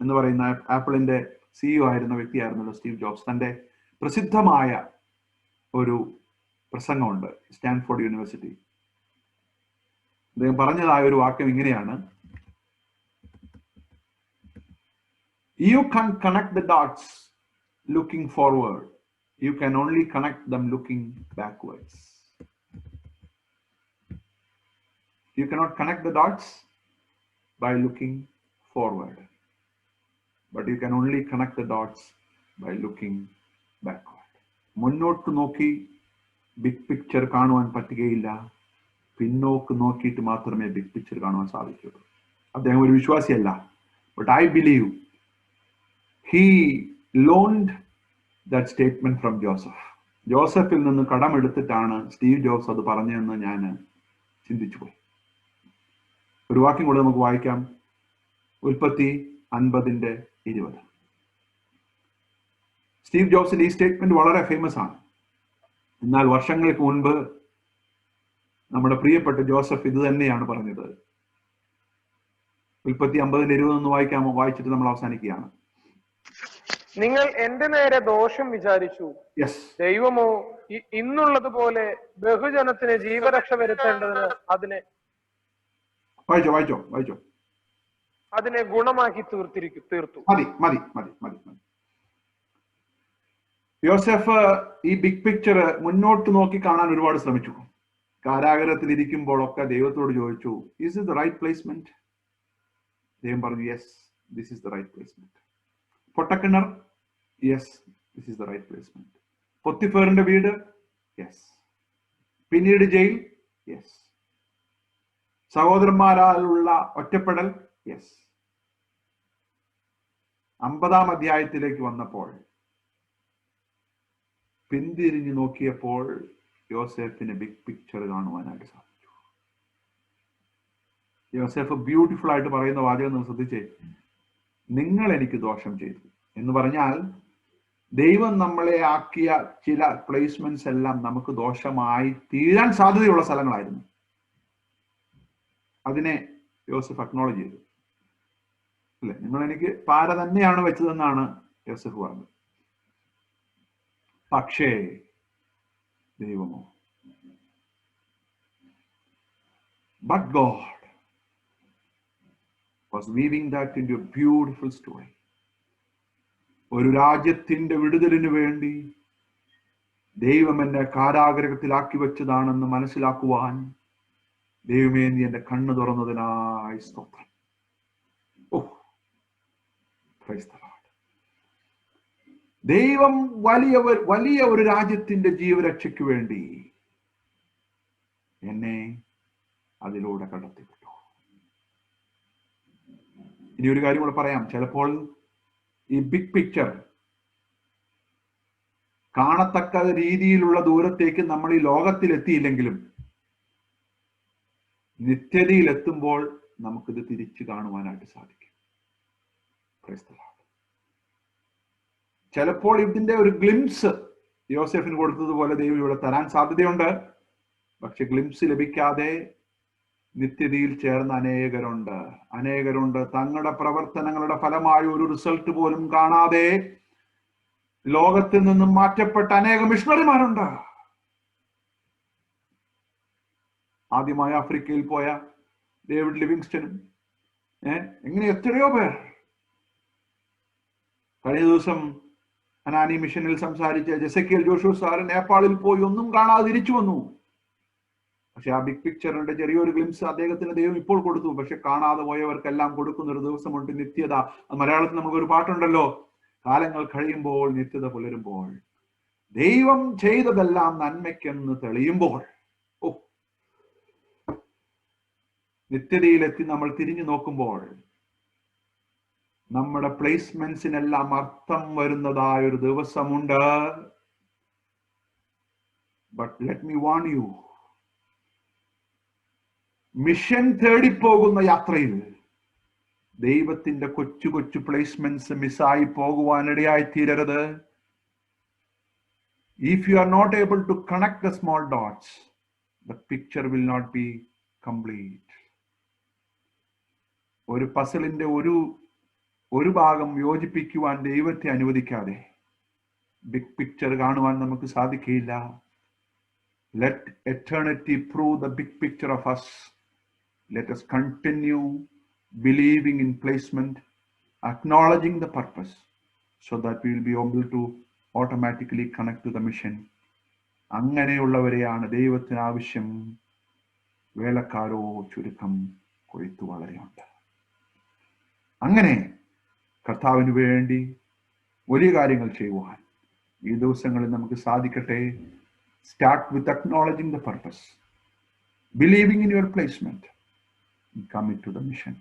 എന്ന് പറയുന്ന ആപ്പിളിന്റെ CEO ആയിരുന്ന വ്യക്തിയായിരുന്നല്ലോ സ്റ്റീവ് ജോബ്സ്. തന്റെ പ്രസിദ്ധമായ ഒരു പ്രസംഗമുണ്ട് സ്റ്റാൻഫോർഡ് യൂണിവേഴ്സിറ്റി. അദ്ദേഹം പറഞ്ഞതായ ഒരു വാക്യം ഇങ്ങനെയാണ്: You can connect the dots looking forward. You can only connect them looking backwards. You cannot connect the dots by looking forward, but you can only connect the dots by looking backward. മുന്നോട്ട് നോക്കി big picture കാണുവാൻ പറ്റുകയില്ല, പിന്നോക്ക് നോക്കിയിട്ട് മാത്രമേ big picture കാണുവാൻ സാധിക്കുള്ളൂ. അദ്ദേഹം ഒരു വിശ്വാസിയല്ല, but I believe he loaned that statement from Joseph. ജോസഫിൽ നിന്ന് കടമെടുത്തിട്ടാണ് സ്റ്റീവ് ജോബ്സ് അത് പറഞ്ഞതെന്ന് ഞാൻ ചിന്തിച്ചു പോയി. ഒരു വാക്യം കൂടെ നമുക്ക് വായിക്കാം. ഉൽപ്പത്തി 50:20. സ്റ്റീവ് ജോബ്സിന്റെ ഈ സ്റ്റേറ്റ്മെന്റ് വളരെ ഫേമസ് ആണ്. എന്നാൽ വർഷങ്ങൾക്ക് മുൻപ് നമ്മുടെ പ്രിയപ്പെട്ട ജോസഫ് ഇത് തന്നെയാണ് പറഞ്ഞത്. ഉൽപ്പത്തി 50:20 വായിച്ചിട്ട് നമ്മൾ അവസാനിക്കുകയാണ്. നിങ്ങൾ എന്റെ നേരെ ദോഷം വിചാരിച്ചു, ദൈവമോ ഇന്നുള്ളതുപോലെ ബഹുജനത്തിന് ജീവരക്ഷ വരുത്തേണ്ടതിന് അതിനെ ഗുണമാക്കി തീർത്തു. മതി. യോസെഫ് ഈ ബിഗ് പിക്ചർ മുന്നോട്ട് നോക്കി കാണാൻ ഒരുപാട് ശ്രമിച്ചു. കാരാഗ്രഹത്തിൽ ഇരിക്കുമ്പോഴൊക്കെ ദൈവത്തോട് ചോദിച്ചു, is it the right placement? ദൈവം പറഞ്ഞു, yes, this is the right placement. പൊട്ടക്കിണർ, yes, this is the right placement. പൊത്തിഫേറിന്റെ വീട്, യെസ്. പിന്നീട് ജയിൽ, യെസ്. സഹോദരന്മാരാലുള്ള ഒറ്റപ്പെടൽ, യെസ്. 50-ാം അധ്യായത്തിലേക്ക് വന്നപ്പോൾ പിന്തിരിഞ്ഞു നോക്കിയപ്പോൾ യോസെഫിന് ബിഗ് പിക്ചർ കാണുവാനായിട്ട് സാധിച്ചു. യോസെഫ് ബ്യൂട്ടിഫുൾ ആയിട്ട് പറയുന്ന വാചകം നിങ്ങൾ ശ്രദ്ധിച്ചേ. നിങ്ങൾ എനിക്ക് ദോഷം ചെയ്തു എന്ന് പറഞ്ഞാൽ ദൈവം നമ്മളെ ആക്കിയ ചില പ്ലേസ്മെന്റ്സ് എല്ലാം നമുക്ക് ദോഷമായി തീരാൻ സാധ്യതയുള്ള സ്ഥലങ്ങളായിരുന്നു. അതിനെ യോസഫ് അക്നോളജ് ചെയ്തു. അല്ലെ, നിങ്ങൾ എനിക്ക് പാര തന്നെയാണ് വെച്ചതെന്നാണ് യോസഫ് പറഞ്ഞത്. പക്ഷേ ദൈവമോ, but God was weaving that into a beautiful story. ഒരു രാജ്യത്തിന്റെ വിടുതലിന് വേണ്ടി ദൈവം എന്നെ കാരാഗ്രഹത്തിലാക്കി വെച്ചതാണെന്ന് മനസ്സിലാക്കുവാൻ ദൈവമേ നീ എന്റെ കണ്ണ് തുറന്നതിനായി സ്തോത്രം. Praise the Lord. ദൈവം വലിയ ഒരു രാജ്യത്തിന്റെ ജീവരക്ഷയ്ക്ക് വേണ്ടി എന്നെ അതിലൂടെ കടത്തിവിട്ടു. ഇനി ഒരു കാര്യം കൂടെ പറയാം. ചിലപ്പോൾ ഈ ബിഗ് പിക്ചർ കാണത്തക്ക രീതിയിലുള്ള ദൂരത്തേക്ക് നമ്മൾ ഈ ലോകത്തിൽ എത്തിയില്ലെങ്കിലും നിത്യതയിൽ എത്തുമ്പോൾ നമുക്കിത് തിരിച്ചു കാണുവാനായിട്ട് സാധിക്കും. ചിലപ്പോൾ ഇതിന്റെ ഒരു ഗ്ലിംസ് യോസെഫിന് കൊടുത്തതുപോലെ ദൈവം ഇവിടെ തരാൻ സാധ്യതയുണ്ട്. പക്ഷെ ഗ്ലിംസ് ലഭിക്കാതെ നിത്യതയിൽ ചേർന്ന അനേകരുണ്ട്. തങ്ങളുടെ പ്രവർത്തനങ്ങളുടെ ഫലമായ ഒരു റിസൾട്ട് പോലും കാണാതെ ലോകത്തിൽ നിന്നും മാറ്റപ്പെട്ട അനേകം മിഷണറിമാരുണ്ട്. ആദ്യമായി ആഫ്രിക്കയിൽ പോയ ഡേവിഡ് ലിവിങ്സ്റ്റണും എങ്ങനെ എത്രയോ പേർ. കഴിഞ്ഞ ദിവസം ഹനാനി മിഷനിൽ സംസാരിച്ച ജെസക്കിയൽ ജോഷു സാർ നേപ്പാളിൽ പോയി ഒന്നും കാണാതെ തിരിച്ചു വന്നു. പക്ഷെ ആ ബിഗ് പിക്ചറിന്റെ ചെറിയൊരു ഗ്ലിംസ് അദ്ദേഹത്തിന് ദൈവം ഇപ്പോൾ കൊടുത്തു. പക്ഷെ കാണാതെ പോയവർക്കെല്ലാം കൊടുക്കുന്ന ഒരു ദിവസമുണ്ട്, നിത്യത. മലയാളത്തിൽ നമുക്കൊരു പാട്ടുണ്ടല്ലോ, കാലങ്ങൾ കഴിയുമ്പോൾ നിത്യത പുലരുമ്പോൾ ദൈവം ചെയ്തതെല്ലാം നന്മയ്ക്കെന്ന് തെളിയുമ്പോൾ നിത്യതയിലെത്തി നമ്മൾ തിരിഞ്ഞു നോക്കുമ്പോൾ നമ്മുടെ പ്ലേസ്മെന്റ്സിനെല്ലാം അർത്ഥം വരുന്നതായ ഒരു ദിവസമുണ്ട്. But let me warn you, mission തേടിപ്പോകുന്ന യാത്രയിൽ ദൈവത്തിന്റെ കൊച്ചു കൊച്ചു പ്ലേസ്മെന്റ്സ് മിസ്സായി പോകുവാനിടയായി തീരരുത്. If you are not able to connect the small dots, the picture will not be complete. ഒരു പസിലിന്റെ ഒരു ഭാഗം യോജിപ്പിക്കുവാൻ ദൈവത്തെ അനുവദിക്കാതെ ബിഗ് പിക്ചർ കാണുവാൻ നമുക്ക് സാധിക്കില്ല. Let eternity prove the big picture of us. Let us continue believing in placement, acknowledging the purpose, so that we will be able to automatically connect to the mission. അങ്ങനെയുള്ളവരെയാണ് ദൈവത്തിന് ആവശ്യം. വേലക്കാരോ ചുരുക്കം, കൊയ്ത്തു വളരെയുണ്ട്. അങ്ങനെ കർത്താവിന് വേണ്ടി വലിയ കാര്യങ്ങൾ ചെയ്യുവാൻ ഈ ദിവസങ്ങളിൽ നമുക്ക് സാധിക്കട്ടെ. Start with acknowledging the purpose, believing in your placement, and commit to the mission.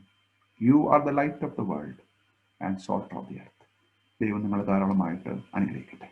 You are the light of the world and salt of the earth. ദൈവം നിങ്ങളെ ധാരാളമായിട്ട് അനുഗ്രഹിക്കട്ടെ.